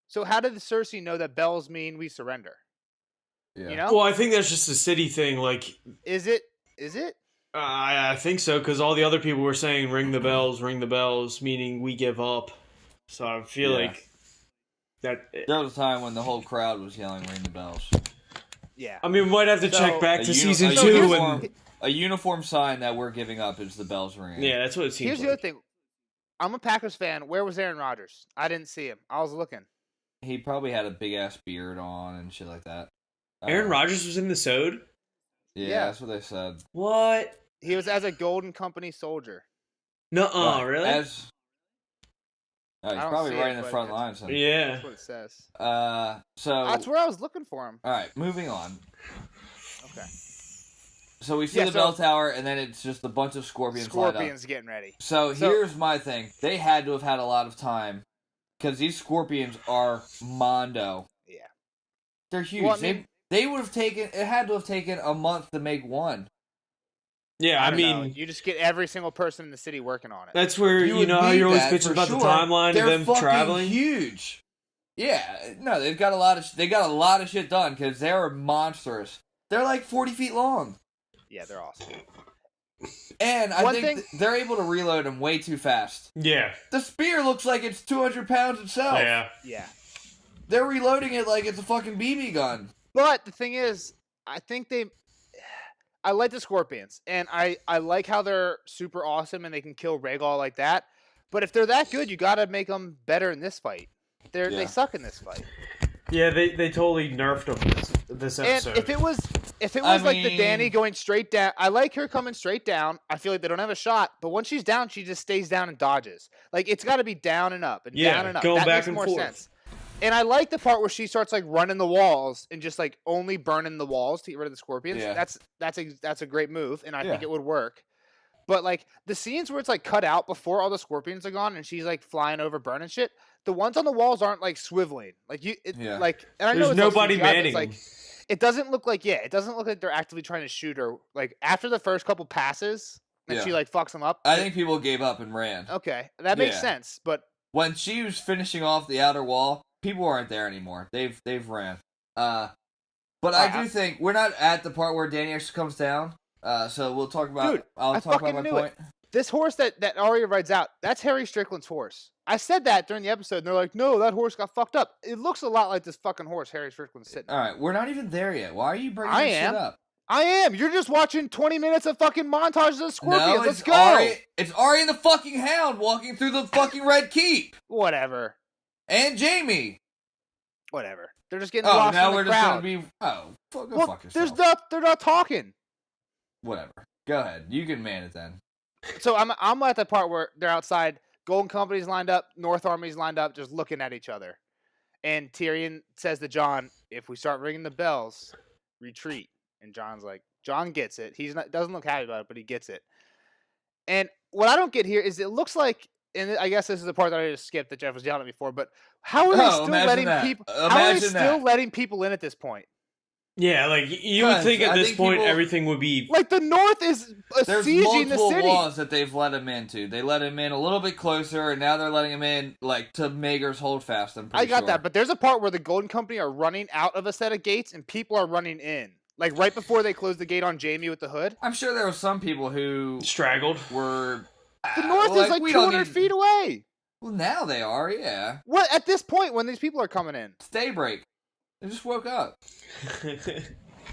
So how did Cersei know that bells mean we surrender? Yeah. You know? Well, I think that's just a city thing. Like, is it? I think so, because all the other people were saying ring the bells, meaning we give up. So I feel like that. There was a time when the whole crowd was yelling ring the bells. Yeah. I mean, we might have to check back to season 2. A uniform sign that we're giving up is the bells ringing. Yeah, that's what it seems Here's like. the other thing. I'm a Packers fan. Where was Aaron Rodgers? I didn't see him. I was looking. He probably had a big-ass beard on and shit like that. Aaron Rodgers was in the Sode? Yeah, that's what they said. What? He was as a Golden Company soldier. Nuh-uh, really? He's probably right in the front lines. Yeah. That's what it says. So that's where I was looking for him. All right, moving on. Okay. So we see the bell tower, and then it's just a bunch of scorpions getting ready. So here's my thing. They had to have had a lot of time, because these scorpions are mondo. Yeah. They're huge. Well, I mean, they would have taken, it had to have taken a month to make one. Yeah, I mean... You just get every single person in the city working on it. That's where, you know how you're always bitching about the timeline of them traveling? They're huge. Yeah, no, they got a lot of shit done, because they're monstrous. They're like 40 feet long. Yeah, they're awesome. And I think they're able to reload them way too fast. Yeah. The spear looks like it's 200 pounds itself. Yeah. They're reloading it like it's a fucking BB gun. But the thing is, I like the scorpions, and I like how they're super awesome and they can kill Rhaegal like that. But if they're that good, you gotta make them better in this fight. They suck in this fight. Yeah, they totally nerfed them this episode. And if it was like the Dany going straight down, I like her coming straight down. I feel like they don't have a shot, but once she's down, she just stays down and dodges. Like, it's got to be down and up and down and up. Going that back makes and more forth. sense. And I like the part where she starts like running the walls and just like only burning the walls to get rid of the scorpions. Yeah. That's a great move, and I think it would work. But like the scenes where it's like cut out before all the scorpions are gone and she's like flying over burning shit, the ones on the walls aren't like swiveling. Like like, and I know there's nobody manning. Like, it doesn't look like they're actively trying to shoot her. Like after the first couple passes, and she like fucks them up. I think people gave up and ran. Okay, that makes sense. But when she was finishing off the outer wall, people aren't there anymore. They've ran. But I do think we're not at the part where Dany actually comes down. So we'll talk about. Dude, I'll talk about my point. This horse that Arya rides out, that's Harry Strickland's horse. I said that during the episode, and they're like, no, that horse got fucked up. It looks a lot like this fucking horse Harry Strickland's sitting on. All right, we're not even there yet. Why are you bringing this shit up? I am. You're just watching 20 minutes of fucking montages of scorpions. No, Let's go. It's Arya and the fucking Hound walking through the fucking Red Keep. Whatever. And Jaime. Whatever. They're just getting lost in the crowd. Oh, now we're just gonna be. Go fuck yourself. They're not talking. Whatever. Go ahead. You can man it then. So I'm at the part where they're outside. Golden Company's lined up. North Army's lined up, just looking at each other. And Tyrion says to Jon, "If we start ringing the bells, retreat." And Jon gets it. Doesn't look happy about it, but he gets it. And what I don't get here is it looks like, and I guess this is the part that I just skipped that Jeff was yelling at me for, but how are they still letting people? How are they still letting people in at this point? Yeah, like you would think at this point everything would be like the North is sieging the city. There's multiple walls that they've let him into. They let him in a little bit closer, and now they're letting him in like to Maegor's Holdfast. I got that, but there's a part where the Golden Company are running out of a set of gates, and people are running in. Like right before they close the gate on Jaime with the hood. I'm sure there were some people who straggled. Were the North is like 200 feet away. Well, now they are, yeah. What at this point when these people are coming in? It's daybreak. They just woke up.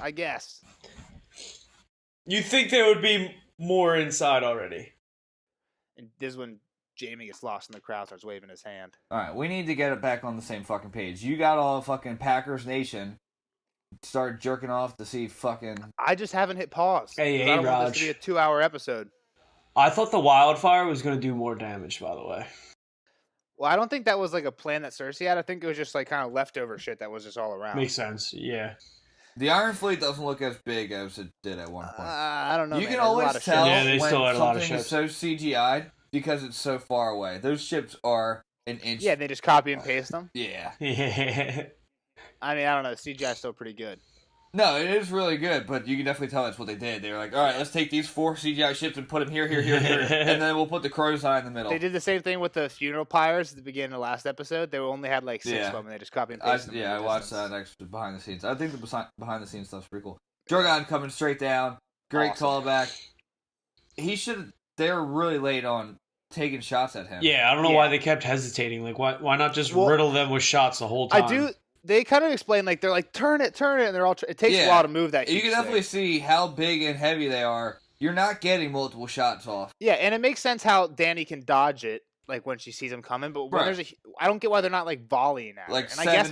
I guess. You think there would be more inside already? And this is when Jaime gets lost in the crowd, starts waving his hand. All right, we need to get it back on the same fucking page. You got all fucking Packers Nation. Start jerking off to see fucking. I just haven't hit pause. Hey, I don't Raj. want this to be a 2-hour episode. I thought the wildfire was going to do more damage, by the way. Well, I don't think that was like a plan that Cersei had. I think it was just like kind of leftover shit that was just all around. Makes sense. Yeah. The Iron Fleet doesn't look as big as it did at one point. I don't know. You man. can There's always tell they when still had a lot of something is ships. so CGI'd because it's so far away. Those ships are an inch. Yeah, they just copy and paste them. Yeah. Yeah. I mean, I don't know. CGI is still pretty good. No, it is really good, but you can definitely tell that's what they did. They were like, all right, let's take these 4 CGI ships and put them here, and then we'll put the crow's eye in the middle. They did the same thing with the funeral pyres at the beginning of the last episode. They only had like 6 of them, and they just copy and paste them. I watched that actually behind the scenes. I think the behind the scenes stuff's pretty cool. Drogon coming straight down. Great callback. They were really late on taking shots at him. Yeah, I don't know why they kept hesitating. Like, why not just riddle them with shots the whole time? They kind of explain, like, they're like, turn it, and they're all... It takes a while to move that. You can definitely see how big and heavy they are. You're not getting multiple shots off. Yeah, and it makes sense how Dany can dodge it, like, when she sees him coming, but when I don't get why they're not, like, volleying at her. Like, and I guess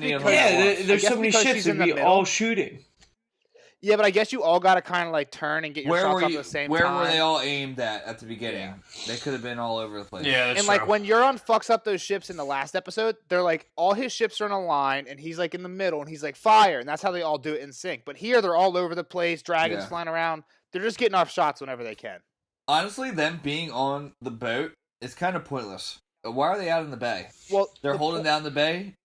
there's so many ships to be all shooting. Yeah, but I guess you all got to kind of, like, turn and get your shots off at the same time. Where were they all aimed at the beginning? Yeah. They could have been all over the place. Yeah, that's true. Like, when Euron fucks up those ships in the last episode, they're, like, all his ships are in a line, and he's, like, in the middle, and he's, like, fire, and that's how they all do it in sync. But here, they're all over the place, dragons flying around. They're just getting off shots whenever they can. Honestly, them being on the boat is kind of pointless. Why are they out in the bay? Well, they're holding down the bay?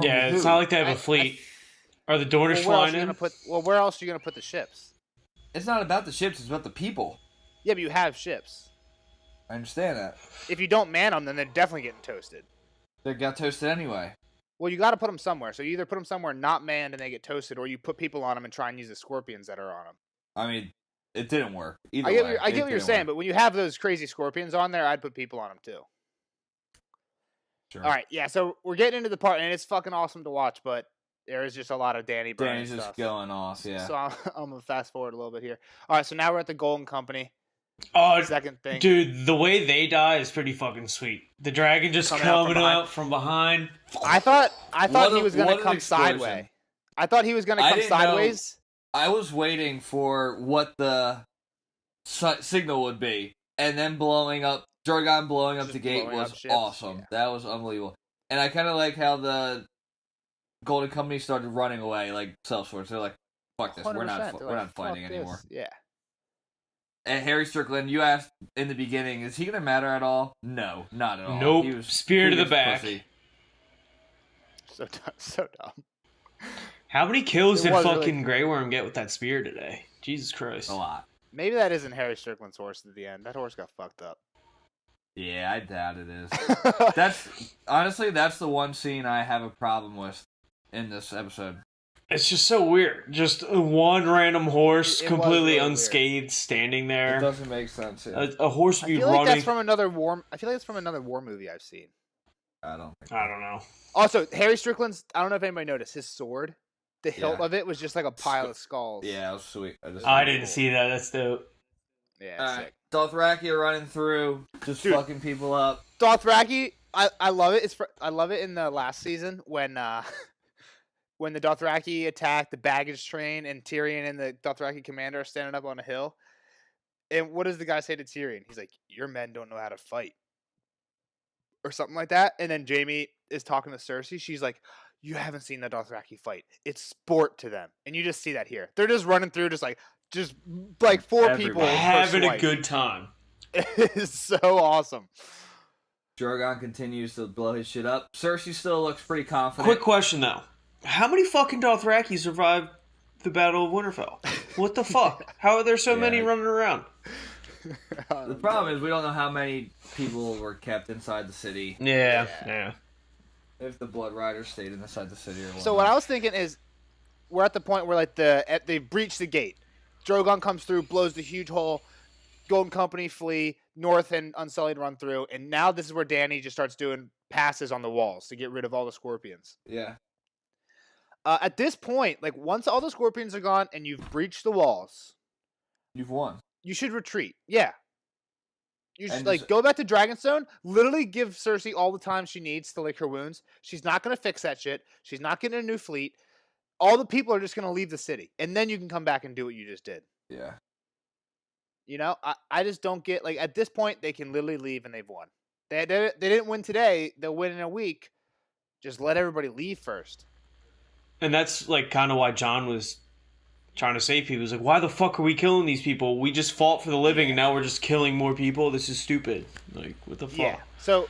Yeah, it's not like they have a fleet. Are the Dornish flying in? Where else are you going to put the ships? It's not about the ships, it's about the people. Yeah, but you have ships. I understand that. If you don't man them, then they're definitely getting toasted. They got toasted anyway. Well, you got to put them somewhere. So you either put them somewhere not manned and they get toasted, or you put people on them and try and use the scorpions that are on them. I mean, it didn't work. Either I get what you're saying, but when you have those crazy scorpions on there, I'd put people on them too. Sure. All right, yeah, so we're getting into the part, and it's fucking awesome to watch, but there is just a lot of Dany burning Dany's just stuff. going off, yeah. So I'm going to fast forward a little bit here. All right, so now we're at the Golden Company. Second thing. Dude, the way they die is pretty fucking sweet. The dragon just coming out from behind. I thought he was going to come sideways. I thought he was going to come sideways. I was waiting for what the signal would be, and then Drogon blowing up the gate was awesome. Yeah. That was unbelievable. And I kind of like how the Golden Company started running away like sellswords. They're like, fuck this, we're not fighting anymore. Yeah. And Harry Strickland, you asked in the beginning, is he going to matter at all? No, not at all. Nope. He was spear to the back. Pussy. So dumb. How many kills did fucking Grey Worm get with that spear today? Jesus Christ. A lot. Maybe that isn't Harry Strickland's horse at the end. That horse got fucked up. Yeah, I doubt it is. That's the one scene I have a problem with in this episode. It's just so weird. Just one random horse, completely unscathed, standing there. It doesn't make sense. Yeah. A horse would be running. I feel like that's from another war. I feel like it's from another war movie I've seen. I don't know. Also, Harry Strickland's. I don't know if anybody noticed his sword. The hilt of it was just like a pile of skulls. Yeah, it was sweet. I didn't see that. That's dope. Yeah, sick. Dothraki are running through, just fucking people up. Dothraki, I love it. I love it in the last season when the Dothraki attack the baggage train and Tyrion and the Dothraki commander are standing up on a hill. And what does the guy say to Tyrion? He's like, "Your men don't know how to fight," or something like that. And then Jaime is talking to Cersei. She's like, "You haven't seen the Dothraki fight. It's sport to them." And you just see that here. They're just running through, just like 4 people having a good time. It is so awesome. Drogon continues to blow his shit up. Cersei still looks pretty confident. Quick question though: how many fucking Dothraki survived the Battle of Winterfell? What the fuck? How are there so many running around? The problem is we don't know how many people were kept inside the city. Yeah. If the Blood Riders stayed inside the city or whatnot. So what I was thinking is, we're at the point where they breach the gate. Drogon comes through, blows the huge hole. Golden Company flee. North and Unsullied run through. And now this is where Dany just starts doing passes on the walls to get rid of all the scorpions. Yeah. At this point, like once all the scorpions are gone and you've breached the walls, you've won. You should retreat. Yeah. You should go back to Dragonstone, literally give Cersei all the time she needs to lick her wounds. She's not going to fix that shit. She's not getting a new fleet. All the people are just going to leave the city. And then you can come back and do what you just did. Yeah. You know, I just don't get, like, at this point, they can literally leave and they've won. They didn't win today. They'll win in a week. Just let everybody leave first. And that's like kind of why John was trying to save people. He's like, why the fuck are we killing these people? We just fought for the living, and now we're just killing more people. This is stupid. Like, what the fuck? Yeah. So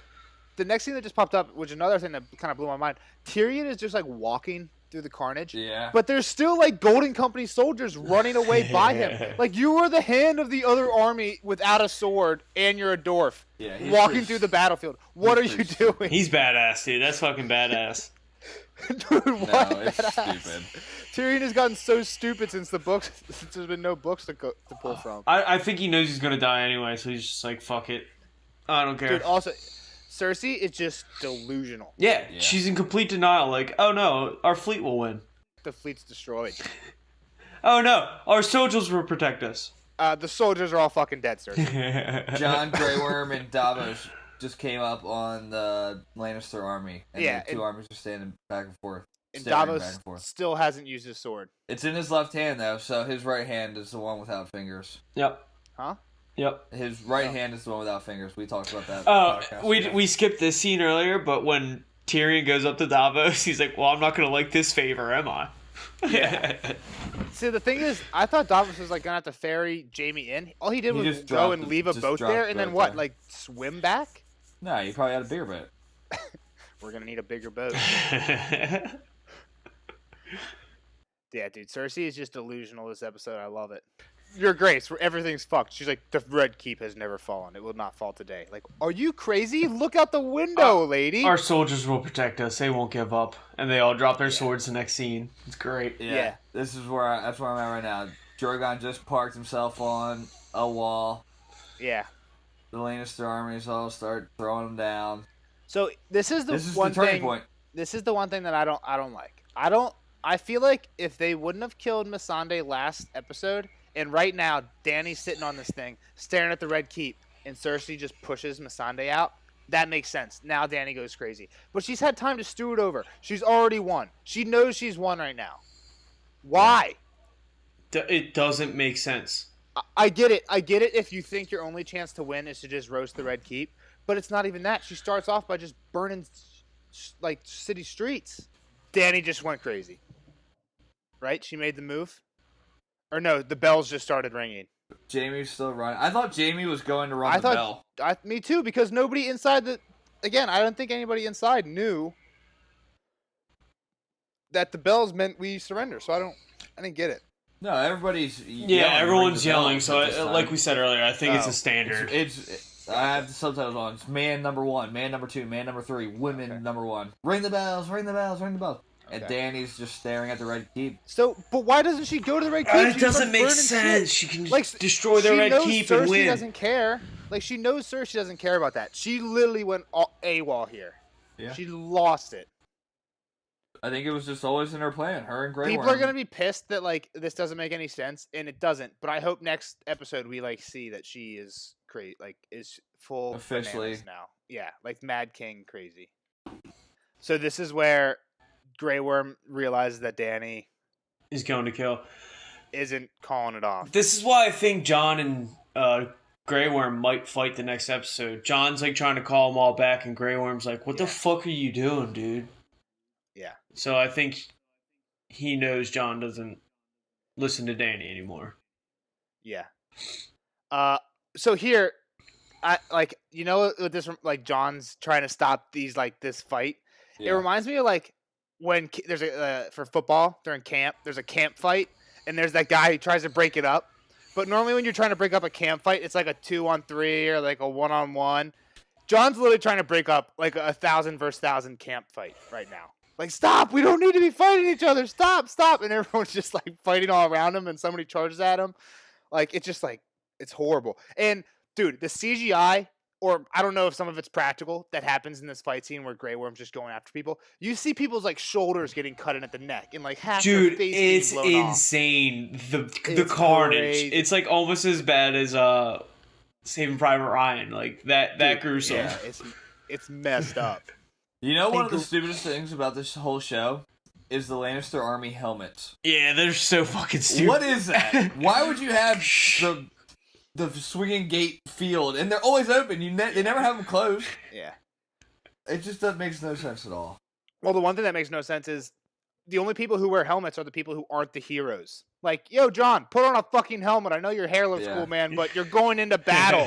the next thing that just popped up, which another thing that kind of blew my mind, Tyrion is just like walking through the carnage. Yeah. But there's still like Golden Company soldiers running away by him. Like, you are the hand of the other army without a sword, and you're a dwarf. Yeah. Walking through the battlefield. What are you doing? He's badass, dude. That's fucking badass. Dude, what? No, it's stupid. Tyrion has gotten so stupid since there's been no books to pull from. I think he knows he's gonna die anyway, so he's just like, fuck it. I don't care. Dude, also, Cersei is just delusional. Yeah, she's in complete denial. Like, oh no, our fleet will win. The fleet's destroyed. Oh no, our soldiers will protect us. The soldiers are all fucking dead, Cersei. John, Grey Worm, and Davos just came up on the Lannister army, and the two armies are standing back and forth. And Davos still hasn't used his sword. It's in his left hand, though, so his right hand is the one without fingers. Yep. Huh? Yep. His right hand is the one without fingers. We talked about that. Oh, we skipped this scene earlier, but when Tyrion goes up to Davos, he's like, well, I'm not going to like this favor, am I? Yeah. See, the thing is, I thought Davos was like gonna have to ferry Jaime in. All he did was go and leave a boat there, and then what? There. Like swim back? No, you probably had a bigger boat. We're gonna need a bigger boat. Yeah, dude, Cersei is just delusional this episode. I love it. Your Grace, where everything's fucked. She's like, the Red Keep has never fallen. It will not fall today. Like, are you crazy? Look out the window, lady. Our soldiers will protect us. They won't give up. And they all drop their swords the next scene. It's great. Yeah. This is that's where I'm at right now. Drogon just parked himself on a wall. Yeah. The Lannister armies all start throwing him down. So this is the turning point. This is the one thing that I don't like. I feel like if they wouldn't have killed Missandei last episode, and right now Dany's sitting on this thing, staring at the Red Keep, and Cersei just pushes Missandei out, that makes sense. Now Dany goes crazy. But she's had time to stew it over. She's already won. She knows she's won right now. Why? It doesn't make sense. I get it. I get it if you think your only chance to win is to just roast the Red Keep. But it's not even that. She starts off by just burning like city streets. Dany just went crazy. Right? She made the move? Or no, the bells just started ringing. Jaime's still running. I thought Jaime was going to run the bell. Me too, because nobody inside Again, I don't think anybody inside knew that the bells meant we surrender. So I didn't get it. No, everybody's everyone's yelling. So, like we said earlier, I think it's a standard. I have the subtitles on. It's man number 1, man number 2, man number 3, women number 1. Ring the bells, ring the bells, ring the bells. Okay. And Dany's just staring at the Red Keep. So, but why doesn't she go to the Red Keep? It doesn't make sense. She can destroy the Red Keep and win. Cersei doesn't care. Like, she knows Cersei doesn't care about that. She literally went AWOL here. Yeah. She lost it. I think it was just always in her plan. Her and Grey People are gonna be pissed that like this doesn't make any sense, and it doesn't. But I hope next episode we like see that she is crazy, like is full officially now. Yeah, like Mad King crazy. So this is where Grey Worm realizes that Dany is going to kill. Isn't calling it off. This is why I think Jon and Grey Worm might fight the next episode. Jon's like trying to call them all back, and Grey Worm's like, "What the fuck are you doing, dude?" Yeah. So I think he knows Jon doesn't listen to Dany anymore. Yeah. So here, I like this like Jon's trying to stop these like this fight. Yeah. It reminds me of like when there's for football during camp, there's a camp fight, and there's that guy who tries to break it up. But normally when you're trying to break up a camp fight, it's like a 2-on-3 or like a 1-on-1. Jon's literally trying to break up like a 1,000 versus 1,000 camp fight right now. Like, stop! We don't need to be fighting each other! Stop! Stop! And everyone's just, like, fighting all around him, and somebody charges at him. Like, it's just, like, it's horrible. And, dude, the CGI, or I don't know if some of it's practical, that happens in this fight scene where Grey Worm's just going after people. You see people's, like, shoulders getting cut in at the neck, and, like, half their face it's insane. The carnage. Crazy. It's, like, almost as bad as Saving Private Ryan. Like, that gruesome. Yeah, it's messed up. You know, one of the stupidest things about this whole show is the Lannister army helmets. Yeah, they're so fucking stupid. What is that? Why would you have the swinging gate field, and they're always open. They never have them closed. Yeah. It just makes no sense at all. Well, the one thing that makes no sense is the only people who wear helmets are the people who aren't the heroes. Like, yo, John, put on a fucking helmet. I know your hair looks cool, man, but you're going into battle.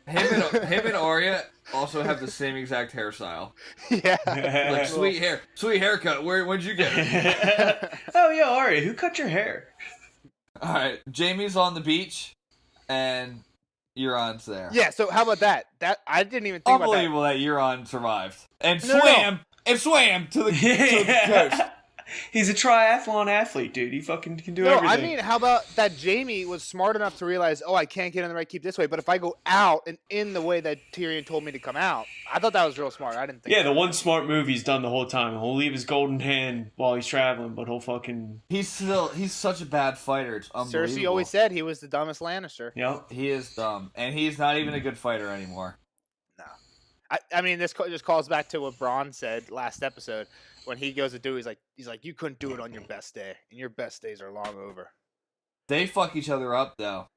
Him and Arya also have the same exact hairstyle. Yeah. Like, sweet haircut. Where'd you get it? Oh, yeah, Arya, who cut your hair? All right, Jaime's on the beach, and Euron's there. Yeah, so how about that? That I didn't even think about that. Unbelievable that Euron survived and swam to the coast. He's a triathlon athlete, dude. He fucking can do everything. I mean, how about that Jaime was smart enough to realize, I can't get in the Red Keep this way, but if I go out and in the way that Tyrion told me to come out, I thought that was real smart. I didn't think the one smart move he's done the whole time. He'll leave his golden hand while he's traveling, but he'll fucking... He's such a bad fighter. It's unbelievable. Cersei always said he was the dumbest Lannister. Yep. He is dumb, and he's not even a good fighter anymore. No. I mean, this just calls back to what Bronn said last episode. When he goes to do, he's like, you couldn't do it on your best day, and your best days are long over. They fuck each other up though.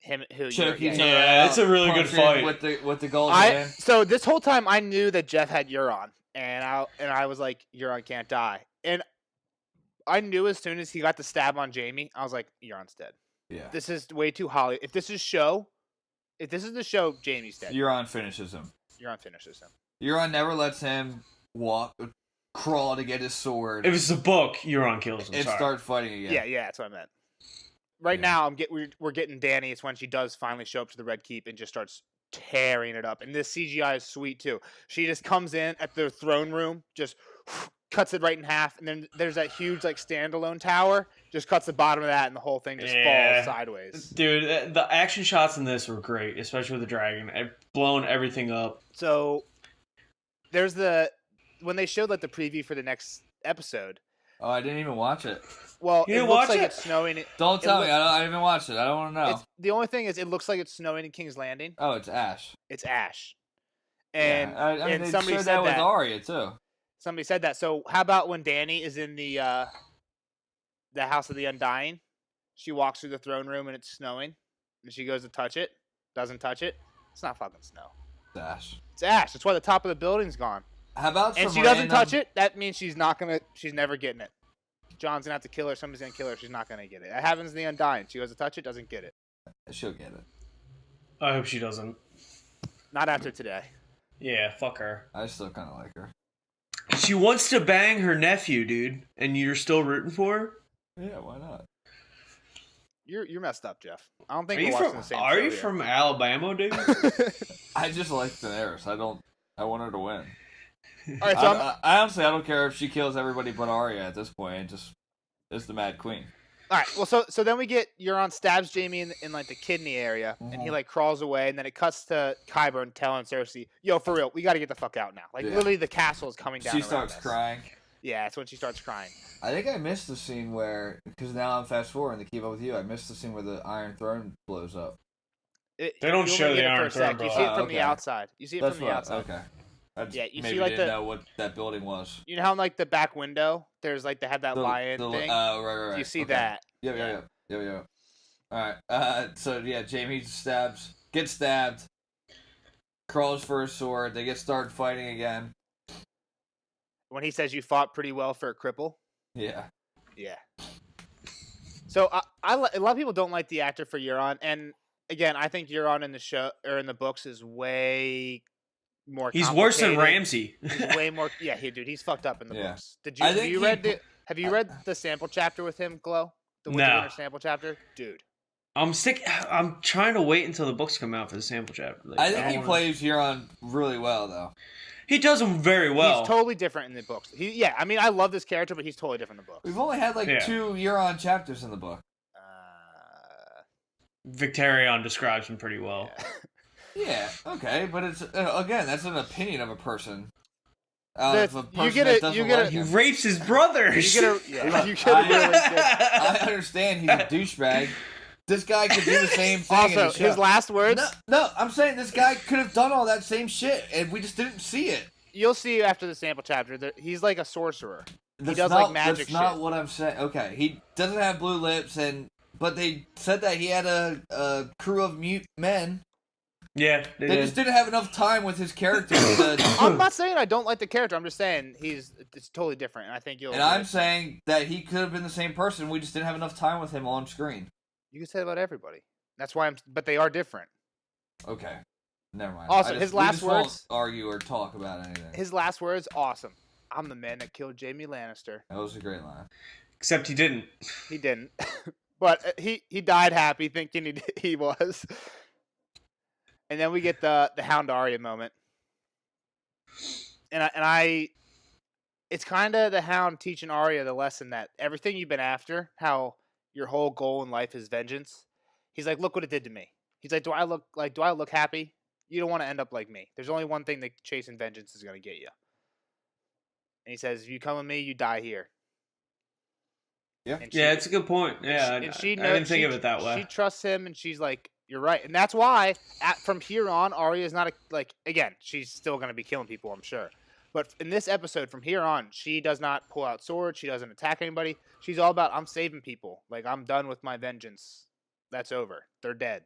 Choke each other Yeah, it's a really good fight with the golden. So this whole time I knew that Jeff had Euron, and I was like, Euron can't die, and I knew as soon as he got the stab on Jaime, I was like, Euron's dead. Yeah. This is way too Holly. If this is the show, Jaime's dead. Euron finishes him. Euron never lets him crawl to get his sword. If it's the book, Euron kills him. And start fighting again. Yeah, that's what I meant. Right now, we're getting Dany. It's when she does finally show up to the Red Keep and just starts tearing it up. And this CGI is sweet too. She just comes in at their throne room, just cuts it right in half, and then there's that huge standalone tower. Just cuts the bottom of that, and the whole thing just falls sideways. Dude, the action shots in this were great, especially with the dragon. I've blown everything up. So there's when they showed the preview for the next episode. Oh, I didn't even watch it. Well, it looks like it's snowing. Don't tell me. I didn't even watch it. I don't want to know. The only thing is, it looks like it's snowing in King's Landing. Oh, it's ash. It's ash. And I mean, they somebody showed said that with Arya too. Somebody said that. So how about when Dany is in the House of the Undying? She walks through the throne room and it's snowing, and she goes to touch it, doesn't touch it. It's not fucking snow. It's ash. It's ash. That's why the top of the building's gone. How about and she doesn't touch it? That means she's never getting it. John's gonna have to kill her. Somebody's gonna kill her. She's not gonna get it. That happens in the Undying. She goes to touch it, doesn't get it. She'll get it. I hope she doesn't. Not after today. Yeah, fuck her. I still kind of like her. She wants to bang her nephew, dude, and you're still rooting for her? Yeah, why not? You're messed up, Jeff. I don't think we're watching the same. Are you from Alabama, dude? I just like Daenerys. I want her to win. All right, so I honestly, I don't care if she kills everybody but Arya at this point. It's the Mad Queen. All right, well, so then we get Euron stabs Jaime in the kidney area, and he crawls away, and then it cuts to Qyburn telling Cersei, "Yo, for real, we got to get the fuck out now." Literally, the castle is coming down. She starts crying. Yeah, that's when she starts crying. I think I missed the scene because now I'm fast forwarding to keep up with you. I missed the scene where the Iron Throne blows up. They don't show the Iron Throne. You see it from the outside. You see it from the outside. Okay. You maybe see didn't know what that building was. You know how in the back window, there's they have that lion thing. Oh, right. You see that? Yeah. All right. So yeah, Jaime gets stabbed, crawls for his sword. They start fighting again. When he says you fought pretty well for a cripple. Yeah. Yeah. So a lot of people don't like the actor for Euron, and again, I think Euron in the show or in the books is way more. He's worse than Ramsay. He's way more. Yeah, he's fucked up in the books. Have you read the sample chapter with him, Glow? The Winter sample chapter, dude. I'm trying to wait until the books come out for the sample chapter. I think he plays Euron really well, though. He does him very well. He's totally different in the books. I mean, I love this character, but he's totally different in the books. We've only had 2 Euron chapters in the book. Victarion describes him pretty well. Yeah, okay, but it's again, that's an opinion of a person. He rapes his brothers. You get a really good. I understand he's a douchebag. This guy could do the same thing. Also, his last words. No, I'm saying this guy could have done all that same shit, and we just didn't see it. You'll see after the sample chapter that he's like a sorcerer. He does magic shit. That's not what I'm saying. Okay, he doesn't have blue lips, and but they said that he had a crew of mute men. Yeah, they just didn't have enough time with his character. I'm not saying I don't like the character. I'm just saying it's totally different, and I think you'll. And I'm saying that he could have been the same person. We just didn't have enough time with him on screen. You can say that about everybody. That's why but they are different. Okay, never mind. Also, his last words. Won't argue or talk about anything. His last words, awesome. I'm the man that killed Jaime Lannister. That was a great line. Except he didn't. He didn't, but he died happy, thinking he was. And then we get the Hound Arya moment, and I it's kind of the Hound teaching Arya the lesson that everything you've been after, how your whole goal in life is vengeance. He's like, look what it did to me. He's like, do I look happy? You don't want to end up like me. There's only one thing that chasing vengeance is going to get you. And he says, if you come with me, you die here. Yeah, it's a good point. Yeah, I didn't think of it that way. She trusts him, and she's like, you're right. And that's why, from here on, Arya is not, again, she's still going to be killing people, I'm sure. But in this episode, from here on, she does not pull out swords. She doesn't attack anybody. She's all about, I'm saving people. Like, I'm done with my vengeance. That's over. They're dead.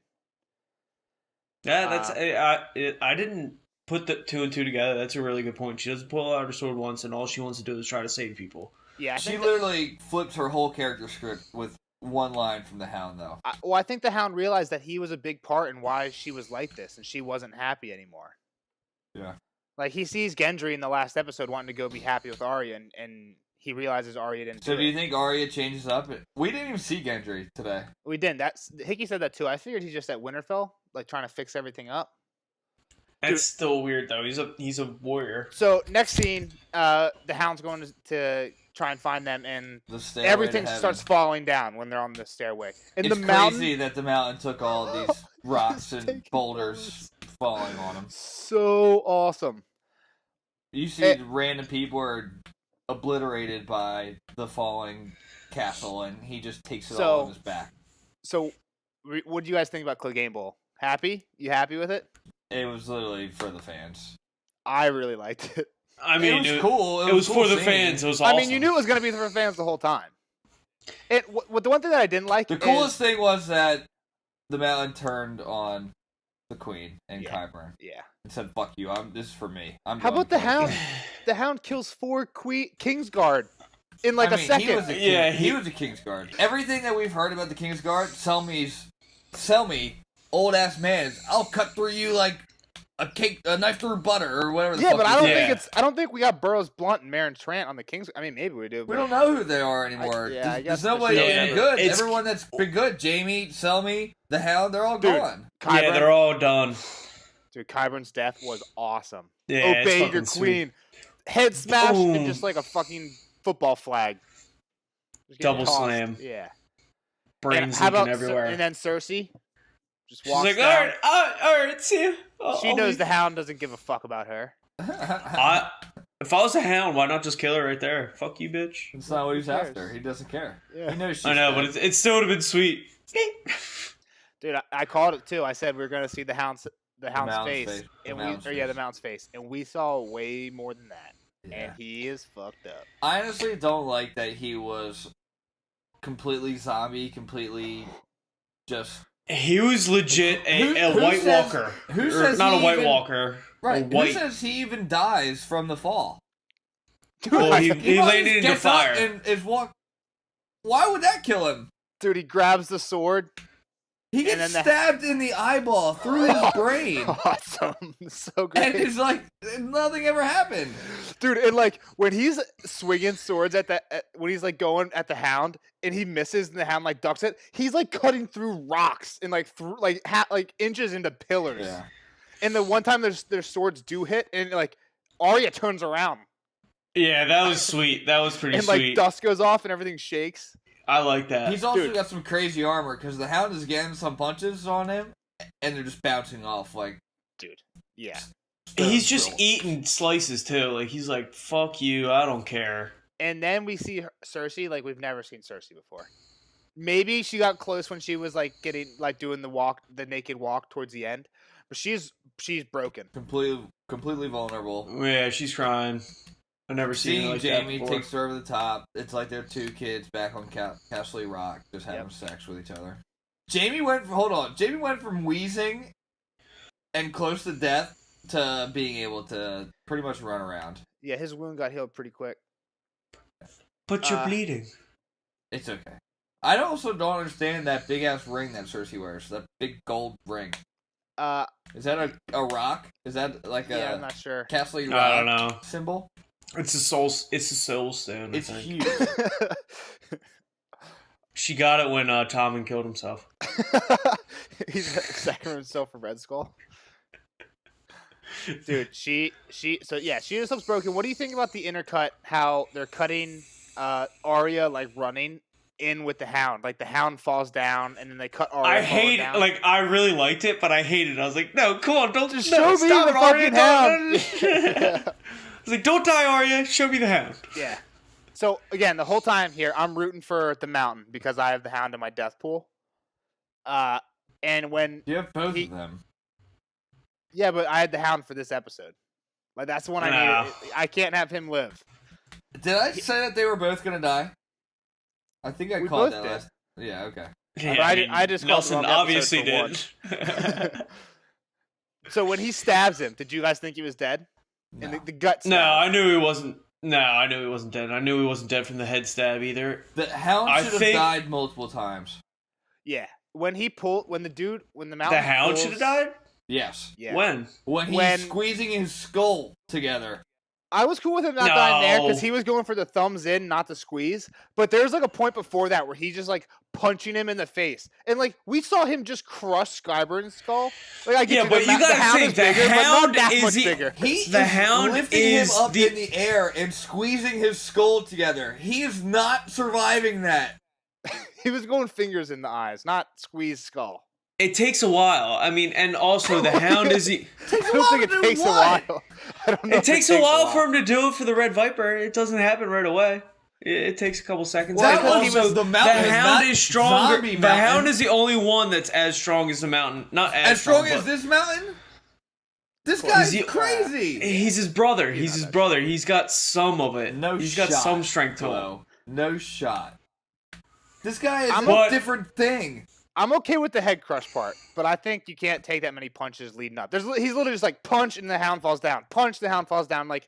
Yeah, that's I didn't put the two and two together. That's a really good point. She doesn't pull out her sword once, and all she wants to do is try to save people. Yeah, she literally flips her whole character script with one line from the Hound, though. I think the Hound realized that he was a big part in why she was like this, and she wasn't happy anymore. Yeah. Like, he sees Gendry in the last episode wanting to go be happy with Arya, and he realizes Arya didn't. So do you think Arya changes up? We didn't even see Gendry today. We didn't. Hickey said that too. I figured he's just at Winterfell, like trying to fix everything up. That's still weird though. He's a warrior. So next scene, the Hound's going to try and find them, and everything starts falling down when they're on the stairway. And it's the mountain, crazy that the mountain took all of these rocks and boulders falling on them. So awesome. You see, random people are obliterated by the falling castle, and he just takes it all on his back. So, what do you guys think about Clegane Bowl? Happy? You happy with it? It was literally for the fans. I really liked it. I mean, it was cool. It was for the fans. It was awesome. I mean, you knew it was going to be for fans the whole time. The one thing that I didn't like. The coolest thing was that the mountain turned on the Queen and Qyburn. Yeah. And said, "Fuck you. This is for me." How about the Hound? The Hound kills 4 Kingsguard in a second. He was a Kingsguard. Everything that we've heard about the Kingsguard, sell me, old ass man. I'll cut through you like a knife through butter or whatever. The fuck but I don't think we got Burroughs Blunt and Maren Trant on the Kings. I mean, maybe we do. We don't know who they are anymore. I guess there's nobody any good. Everyone that's been good, Jaime, Selmy, the Hound, they're all gone. Yeah, they're all done. Dude, Qyburn's death was awesome. Yeah, obey your queen. Sweet. Head smashed and just like a fucking football flag. Double slam. Yeah. Brains leaking everywhere. And then Cersei just She's walks like, down. all right, see you. She knows the Hound doesn't give a fuck about her. If I was a Hound, why not just kill her right there? Fuck you, bitch. That's not what he's after. He doesn't care. Yeah. He knows she's I know, dead. but it still would have been sweet. Dude, I called it too. I said we were gonna see the Hound's face. The Mountain's face. And we saw way more than that. Yeah. And he is fucked up. I honestly don't like that he was completely zombie, completely just... He was legit a White Walker. Who says not a White Walker. Right, who says he even dies from the fall? Dude, well, he landed into fire. And is why would that kill him? Dude, he grabs the sword. He gets stabbed in the eyeball through his brain. Awesome. So great. And it's like, nothing ever happened. Dude, and like, when he's swinging swords when he's like going at the Hound, and he misses and the Hound like ducks it, he's like cutting through rocks and like through like inches into pillars. Yeah. And the one time their swords do hit, and like, Arya turns around. Yeah, that was sweet. That was pretty sweet. And like, dust goes off and everything shakes. I like that. He's also got some crazy armor, because the Hound is getting some punches on him, and they're just bouncing off, like... Dude, yeah. He's just eating slices, too. Like, he's like, fuck you, I don't care. And then we see Cersei like we've never seen Cersei before. Maybe she got close when she was, like, doing the naked walk towards the end. But she's broken. Completely vulnerable. Yeah, she's crying. I've never seen it like Jamie that before. takes her over the top. It's like they're two kids back on Castle Rock just having sex with each other. Jamie went from wheezing and close to death to being able to pretty much run around. Yeah, his wound got healed pretty quick. But you're bleeding. It's okay. I also don't understand that big ass ring that Cersei wears. That big gold ring. Is that a rock? Is that like I'm not sure. Castle Rock I don't know. symbol? It's a soul stone. It's huge. She got it when Tommen killed himself. He's sacrificing himself for Red Skull. Dude, she just looks broken. What do you think about the intercut? How they're cutting Arya like running in with the Hound, like the Hound falls down, and then they cut Arya. I really liked it, but I hated it. I was like, no, come on, don't just show me the fucking Hound. I was like, don't die, Arya. Show me the Hound. Yeah. So again, the whole time here, I'm rooting for the Mountain because I have the Hound in my death pool. And when you have both of them. Yeah, but I had the Hound for this episode. Like that's the one I needed. I can't have him live. Did I say that they were both gonna die? I think I called that last. Yeah, okay. Yeah, I just Nelson obviously did. So when he stabs him, did you guys think he was dead? No. And the gut stab. No, I knew he wasn't. No, I knew he wasn't dead. I knew he wasn't dead from the head stab either. The Hound should have died multiple times. Yeah, when the Mountain. The Hound should have died. Yes. Yeah. When he's squeezing his skull together. I was cool with him not dying there because he was going for the thumbs in, not the squeeze. But there's like a point before that where he's just like punching him in the face, and like we saw him just crush Skyburne's skull. Like I get but you gotta say the Hound is the Hound lifting him up in the air and squeezing his skull together. He is not surviving that. He was going fingers in the eyes, not squeeze skull. It takes a while. I mean, and also the Hound is. I don't think it takes a while. I don't know. It takes a while for him to do it for the Red Viper. It doesn't happen right away. It takes a couple seconds. Well, the Hound is stronger. The Hound is the only one that's as strong as the Mountain. Not as strong as this Mountain. This guy's crazy. He's his brother. He's his brother. He's got some of it. He's got some strength to him. No shot. This guy is a different thing. I'm okay with the head crush part, but I think you can't take that many punches leading up. He's literally just like punch and the Hound falls down. Punch, the Hound falls down. Like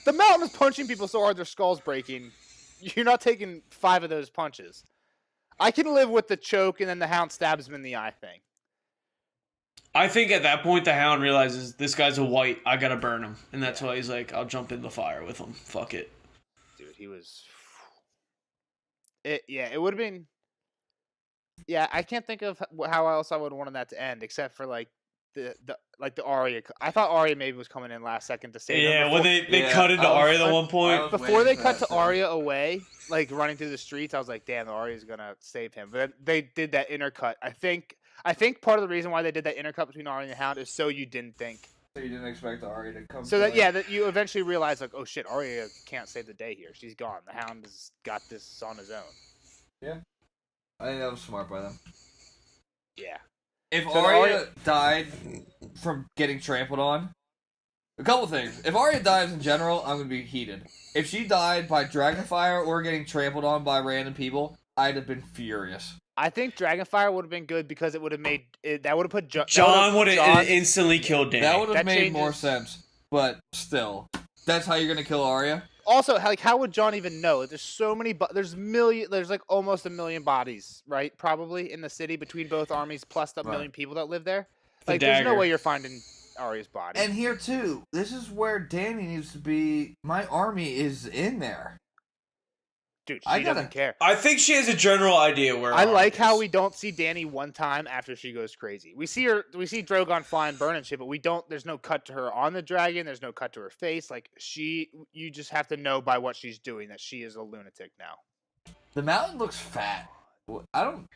the Mountain is punching people so hard their skull's breaking. You're not taking 5 of those punches. I can live with the choke and then the Hound stabs him in the eye thing. I think at that point the Hound realizes this guy's a white. I gotta burn him, and that's why he's like, I'll jump in the fire with him. Fuck it, dude. He was. It would have been. Yeah, I can't think of how else I would have wanted that to end, except for like the Arya. I thought Arya maybe was coming in last second to save him. Yeah, when they cut into Arya at one point. Before they cut to Arya away, like running through the streets, I was like, damn, Arya's gonna save him. But they did that intercut. I think part of the reason why they did that intercut between Arya and the Hound is so you didn't think. So you didn't expect Arya to come. So that you eventually realize like, oh shit, Arya can't save the day here. She's gone. The Hound has got this on his own. Yeah. I think that was smart by them. Yeah. If Arya died from getting trampled on, a couple things. If Arya dies in general, I'm going to be heated. If she died by Dragonfire or getting trampled on by random people, I'd have been furious. I think Dragonfire would have been good because it would have made that would have put John would have instantly killed Dany. That would have made more sense. But still, that's how you're going to kill Arya? Also, like, how would Jon even know? There's so many, there's like almost 1 million bodies, right? Probably in the city between both armies, plus the million people that live there. Like, there's no way you're finding Arya's body. And here too, this is where Dany needs to be. My army is in there. Dude, she doesn't care. I think she has a general idea where. I like how we don't see Dany one time after she goes crazy. We see Drogon flying, burning shit, but we don't. There's no cut to her on the dragon. There's no cut to her face. Like you just have to know by what she's doing that she is a lunatic now. The Mountain looks fat. I don't.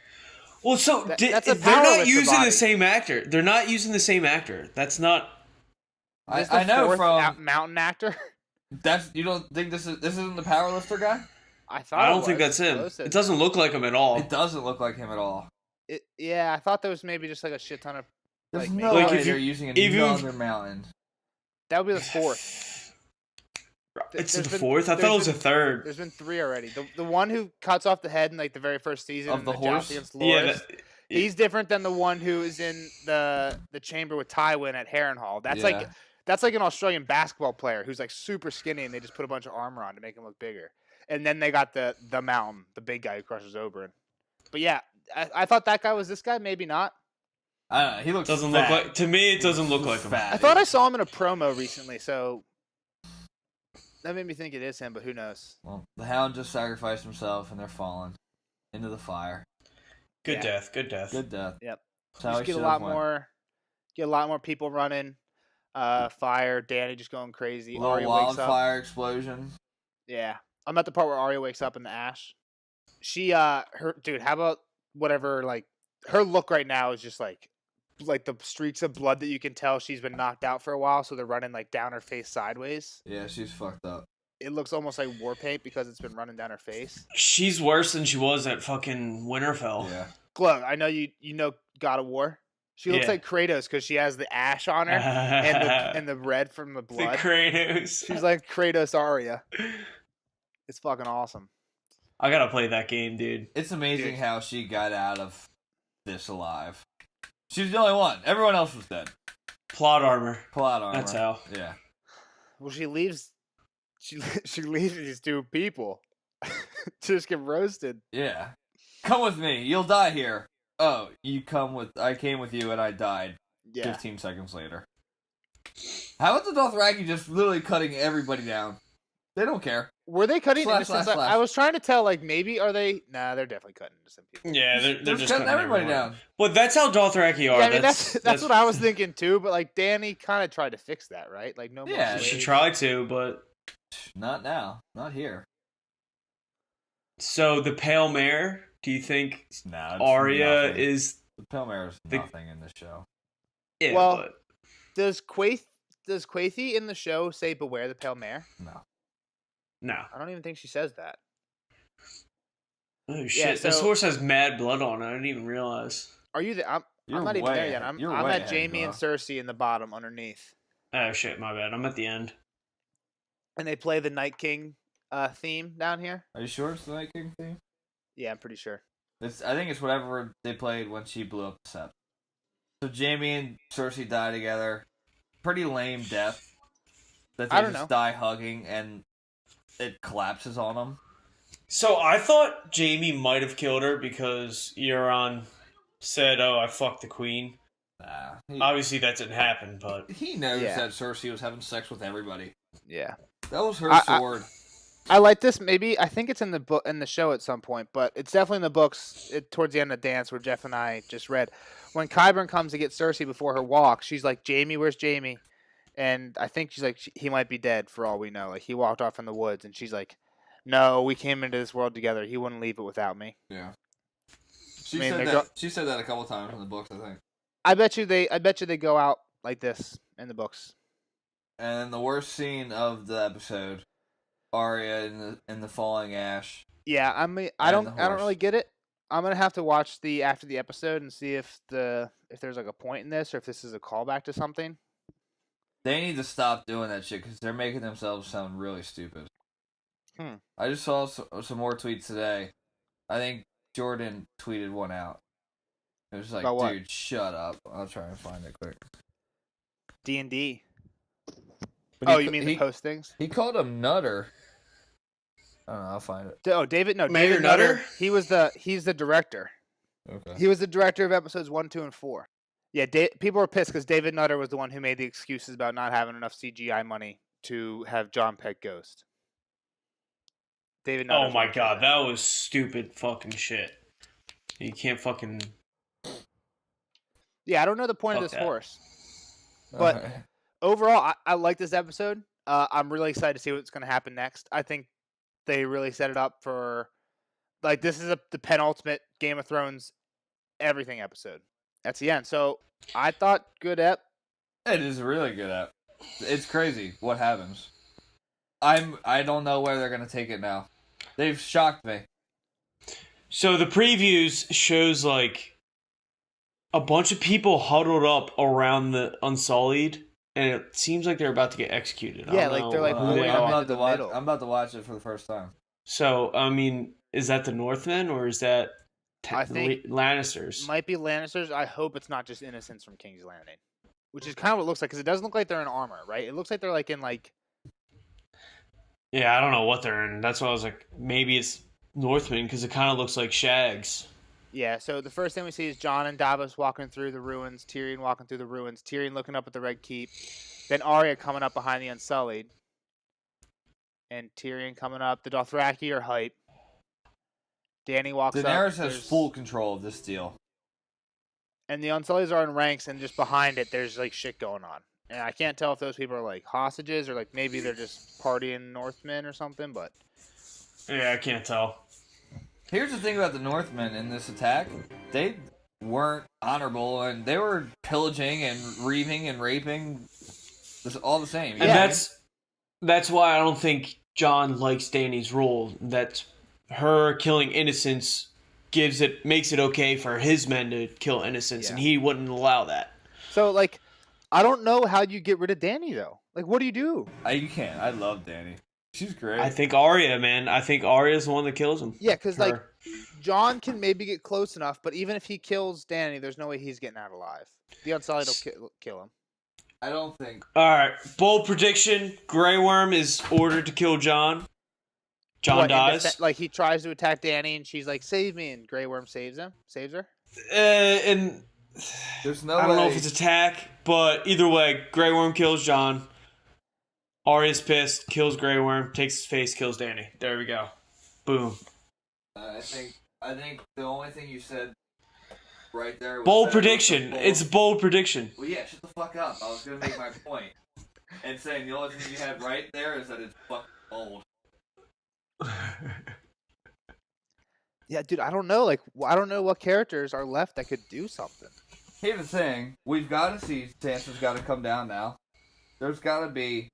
Well, so they're not using the same actor. They're not using the same actor. That's not. I know from Mountain actor. You don't think this isn't the powerlifter guy? I don't think that's him. It doesn't look like him at all. It doesn't look like him at all. Yeah, I thought there was maybe just like a shit ton of. There's no way they're using another Mountain. That would be the 4th. It's the fourth? I thought it was the third. There's been 3 already. The one who cuts off the head in like the very first season of the horse against Loris, he's different than the one who is in the chamber with Tywin at Harrenhal. That's like an Australian basketball player who's like super skinny and they just put a bunch of armor on to make him look bigger. And then they got the Mountain, the big guy who crushes Oberyn. But yeah, I thought that guy was this guy. Maybe not. I don't know. He looks doesn't fat. look like to me. It doesn't look like him. I thought I saw him in a promo recently, so that made me think it is him. But who knows? Well, the Hound just sacrificed himself, and they're falling into the fire. Good death. Good death. Good death. Yep. Just get a lot more people running. Fire. Danny just going crazy. Little Arya wakes up. wildfire explosion. Yeah, I'm at the part where Arya wakes up in the ash. She her dude. How about whatever? Like her look right now is just like the streaks of blood that you can tell she's been knocked out for a while, so they're running like down her face sideways. Yeah, she's fucked up. It looks almost like war paint because it's been running down her face. She's worse than she was at fucking Winterfell. Yeah. Glug, I know you know God of War. She looks like Kratos because she has the ash on her and the red from the blood. The Kratos. She's like Kratos Arya. It's fucking awesome. I gotta play that game, dude. It's amazing how she got out of this alive. She's the only one. Everyone else was dead. Plot armor. Plot armor. That's how. Yeah. Well, she leaves these 2 people to just get roasted. Yeah. Come with me. You'll die here. Oh, I came with you and I died. Yeah. 15 seconds later. How about the Dothraki just literally cutting everybody down? They don't care. Were they cutting slash. I was trying to tell, like, maybe are they? Nah, they're definitely cutting into some people. Yeah, they're just cutting everybody down. Well, that's how Dothraki are. Yeah, I mean, that's what I was thinking too. But like, Danny kind of tried to fix that, right? Like, no. Yeah, she tried to, but not now, not here. So the Pale Mare. Do you think Arya is the Pale Mare is nothing in this show? Yeah, well, but does Quaithy in the show say "Beware the Pale Mare"? No. I don't even think she says that. Oh shit! This horse has mad blood on it. I didn't even realize. Are you there? I'm not even there yet. I'm at Jaime and Cersei in the bottom underneath. Oh shit! My bad. I'm at the end. And they play the Night King theme down here. Are you sure it's the Night King theme? Yeah, I'm pretty sure. I think it's whatever they played when she blew up the Sept. So Jaime and Cersei die together. Pretty lame death. That they just die hugging and it collapses on them. So I thought Jaime might have killed her because Euron said, "Oh, I fucked the queen." Obviously that didn't happen, but he knows that Cersei was having sex with everybody. Yeah, that was her sword. I like this. Maybe I think it's in the book, in the show at some point, but it's definitely in the books. Towards the end of Dance, where Jeff and I just read, when Qyburn comes to get Cersei before her walk, she's like, "Jaime, where's Jaime?" And I think she's like, he might be dead for all we know. Like, he walked off in the woods, and she's like, "No, we came into this world together. He wouldn't leave it without me." Yeah. She said that a couple times in the books, I think. I bet you they go out like this in the books. And the worst scene of the episode, Arya in the falling ash. Yeah, I don't really get it. I'm gonna have to watch after the episode and see if there's like a point in this or if this is a callback to something. They need to stop doing that shit because they're making themselves sound really stupid. I just saw some more tweets today. I think Jordan tweeted one out. It was like, dude, shut up. I'll try and find it quick. D&D. Oh, you mean the postings? He called him Nutter. I don't know. I'll find it. Oh, David Nutter. He's the director. Okay. He was the director of episodes 1, 2, and 4. Yeah, people were pissed because David Nutter was the one who made the excuses about not having enough CGI money to have John Peck Ghost. David Nutter. Oh my god, that was stupid fucking shit. You can't fucking. Yeah, I don't know the point of this horse, but overall, I like this episode. I'm really excited to see what's going to happen next. I think they really set it up for, like, this is the penultimate Game of Thrones everything episode. That's the end. So I thought good ep. It is a really good ep. It's crazy what happens. I don't know where they're gonna take it now. They've shocked me. So the previews shows like a bunch of people huddled up around the Unsullied, and it seems like they're about to get executed. Yeah, like they're like I'm about to watch. I'm about to watch it for the first time. So I mean, is that the Northmen or is that I think Lannisters? Might be Lannisters. I hope it's not just innocents from King's Landing, which is kind of what it looks like because it doesn't look like they're in armor, right? It looks like they're like in like. Yeah, I don't know what they're in. That's why I was like, maybe it's Northmen because it kind of looks like shags. Yeah, so the first thing we see is Jon and Davos walking through the ruins, Tyrion walking through the ruins, Tyrion looking up at the Red Keep, then Arya coming up behind the Unsullied, and Tyrion coming up. The Dothraki are hype. Dany walks up. Daenerys has full control of this deal. And the Unsullieds are in ranks, and just behind it, there's like shit going on. And I can't tell if those people are like hostages or like maybe they're just partying Northmen or something, but. Yeah, I can't tell. Here's the thing about the Northmen in this attack. They weren't honorable, and they were pillaging and reaving and raping. This all the same. And that's why I don't think Jon likes Dany's rule. That her killing innocents makes it okay for his men to kill innocents, and he wouldn't allow that. So, like, I don't know how you get rid of Dany, though. Like, what do you do? You can't. I love Dany. She's great. I think Arya, man. I think Arya's the one that kills him. Yeah, because, like, Jon can maybe get close enough, but even if he kills Dany, there's no way he's getting out alive. The Unsullied will kill him. I don't think. All right, bold prediction: Grey Worm is ordered to kill Jon. Jon dies. Like he tries to attack Dany, and she's like, "Save me!" And Grey Worm saves her. And there's no. I don't know if it's attack, but either way, Grey Worm kills Jon. Arya's pissed, kills Grey Worm, takes his face, kills Dany. There we go. Boom. I think the only thing you said right there was bold prediction. It's a bold prediction. Well, yeah, shut the fuck up. I was going to make my point. And saying the only thing you had right there is that it's fucking bold. Yeah, dude, I don't know. Like, I don't know what characters are left that could do something. Here's the thing. We've got to see Sansa's got to come down now. There's got to be...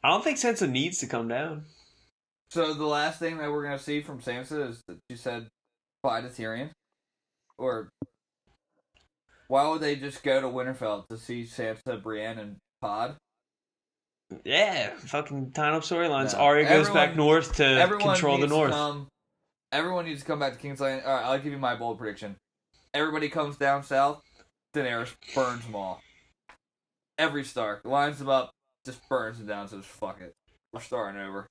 I don't think Sansa needs to come down. So the last thing that we're going to see from Sansa is that she said bye to Tyrion? Or why would they just go to Winterfell to see Sansa, Brienne, and Pod? Yeah, fucking tying up storylines. Arya goes back north to control the north. Everyone needs to come back to King's Landing. All right, I'll give you my bold prediction. Everybody comes down south, Daenerys burns them all. Every Stark lines them up, just burns them down, says fuck it. We're starting over.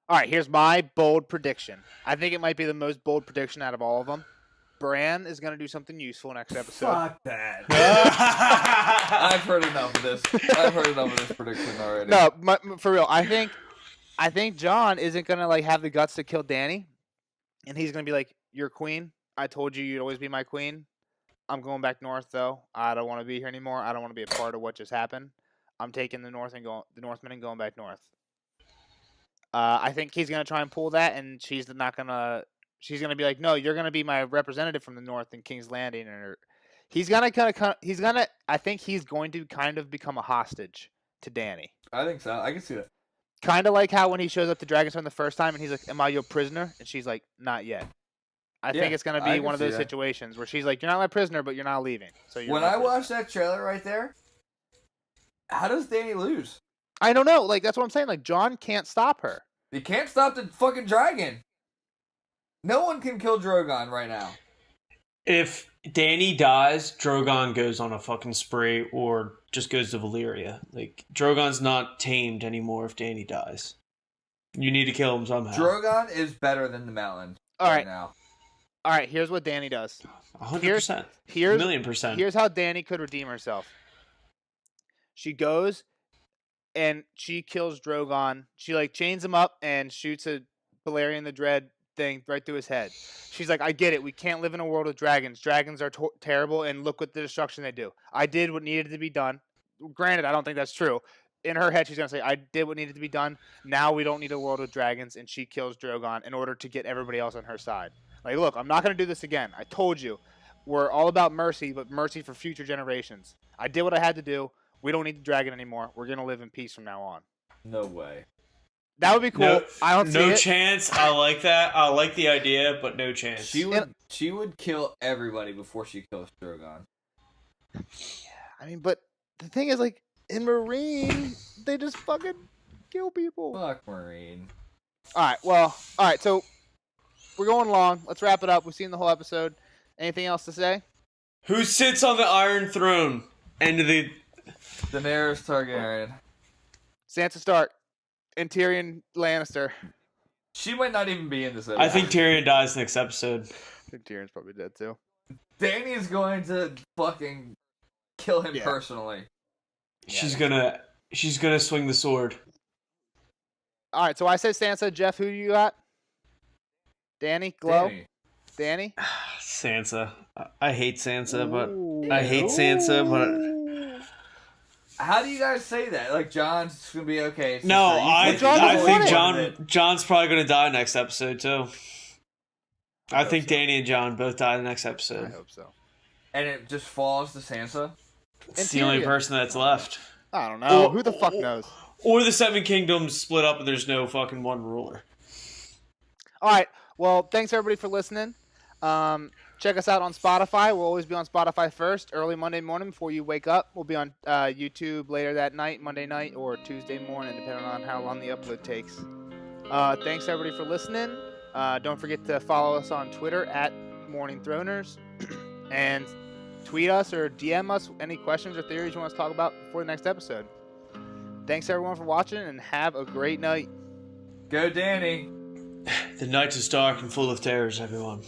All right, here's my bold prediction. I think it might be the most bold prediction out of all of them. Bran is going to do something useful next episode. Fuck that. I've heard enough of this. I've heard enough of this prediction already. No, for real. I think Jon isn't going to like have the guts to kill Dany, and he's going to be like, "You're queen. I told you you'd always be my queen. I'm going back north, though. I don't want to be here anymore. I don't want to be a part of what just happened. I'm taking the Northmen and going back north." I think he's gonna try and pull that, and she's gonna be like, "No, you're gonna be my representative from the north in King's Landing," or I think he's going to kind of become a hostage to Dany. I think so. I can see that. Kind of like how when he shows up to Dragonstone the first time, and he's like, "Am I your prisoner?" and she's like, "Not yet." I think it's gonna be one of those situations where she's like, "You're not my prisoner, but you're not leaving." So when I watched that trailer right there, how does Dany lose? I don't know. Like, that's what I'm saying. Like, Jon can't stop her. You can't stop the fucking dragon. No one can kill Drogon right now. If Dany dies, Drogon goes on a fucking spree or just goes to Valyria. Like, Drogon's not tamed anymore if Dany dies. You need to kill him somehow. Drogon is better than the Mountain now. All right, here's what Dany does. 100%. Here's 1,000,000%. Here's how Dany could redeem herself. She goes and she kills Drogon. She like chains him up and shoots a Balerion the Dread thing right through his head. She's like, "I get it. We can't live in a world of dragons. Dragons are terrible, and look what the destruction they do. I did what needed to be done." Granted, I don't think that's true. In her head, she's gonna say, "I did what needed to be done. Now we don't need a world of dragons," and she kills Drogon in order to get everybody else on her side. Like, look, I'm not gonna do this again. I told you, we're all about mercy, but mercy for future generations. I did what I had to do. We don't need the dragon anymore. We're gonna live in peace from now on. No way. That would be cool. No, I don't see it. No chance. I like that. I like the idea, but no chance. She would kill everybody before she kills Drogon. Yeah, I mean, but the thing is, like, in Marine, they just fucking kill people. Fuck Marine. All right, so we're going long. Let's wrap it up. We've seen the whole episode. Anything else to say? Who sits on the Iron Throne? End of the... Daenerys Targaryen. Sansa Stark and Tyrion Lannister. She might not even be in this episode. I think Tyrion dies next episode. I think Tyrion's probably dead, too. Dany is going to fucking kill him personally. She's gonna swing the sword. All right, so I say Sansa. Jeff, who you got? Danny? Glow? Danny? Sansa. I hate Sansa, but I hate Sansa, but how do you guys say that? Like John's gonna be okay. No, I think John's probably gonna die next episode too. I think Danny and John both die in the next episode. I hope so. And it just falls to Sansa? It's the only person that's left. I don't know. Who the fuck knows? Or the Seven Kingdoms split up and there's no fucking one ruler. All right. Well, thanks everybody for listening. Check us out on Spotify. We'll always be on Spotify first, early Monday morning before you wake up. We'll be on YouTube later that night, Monday night, or Tuesday morning, depending on how long the upload takes. Thanks everybody for listening. Don't forget to follow us on Twitter at Morning Throners. And tweet us or DM us any questions or theories you want us to talk about before the next episode. Thanks everyone for watching and have a great night. Go Danny. The night is dark and full of terrors, everyone.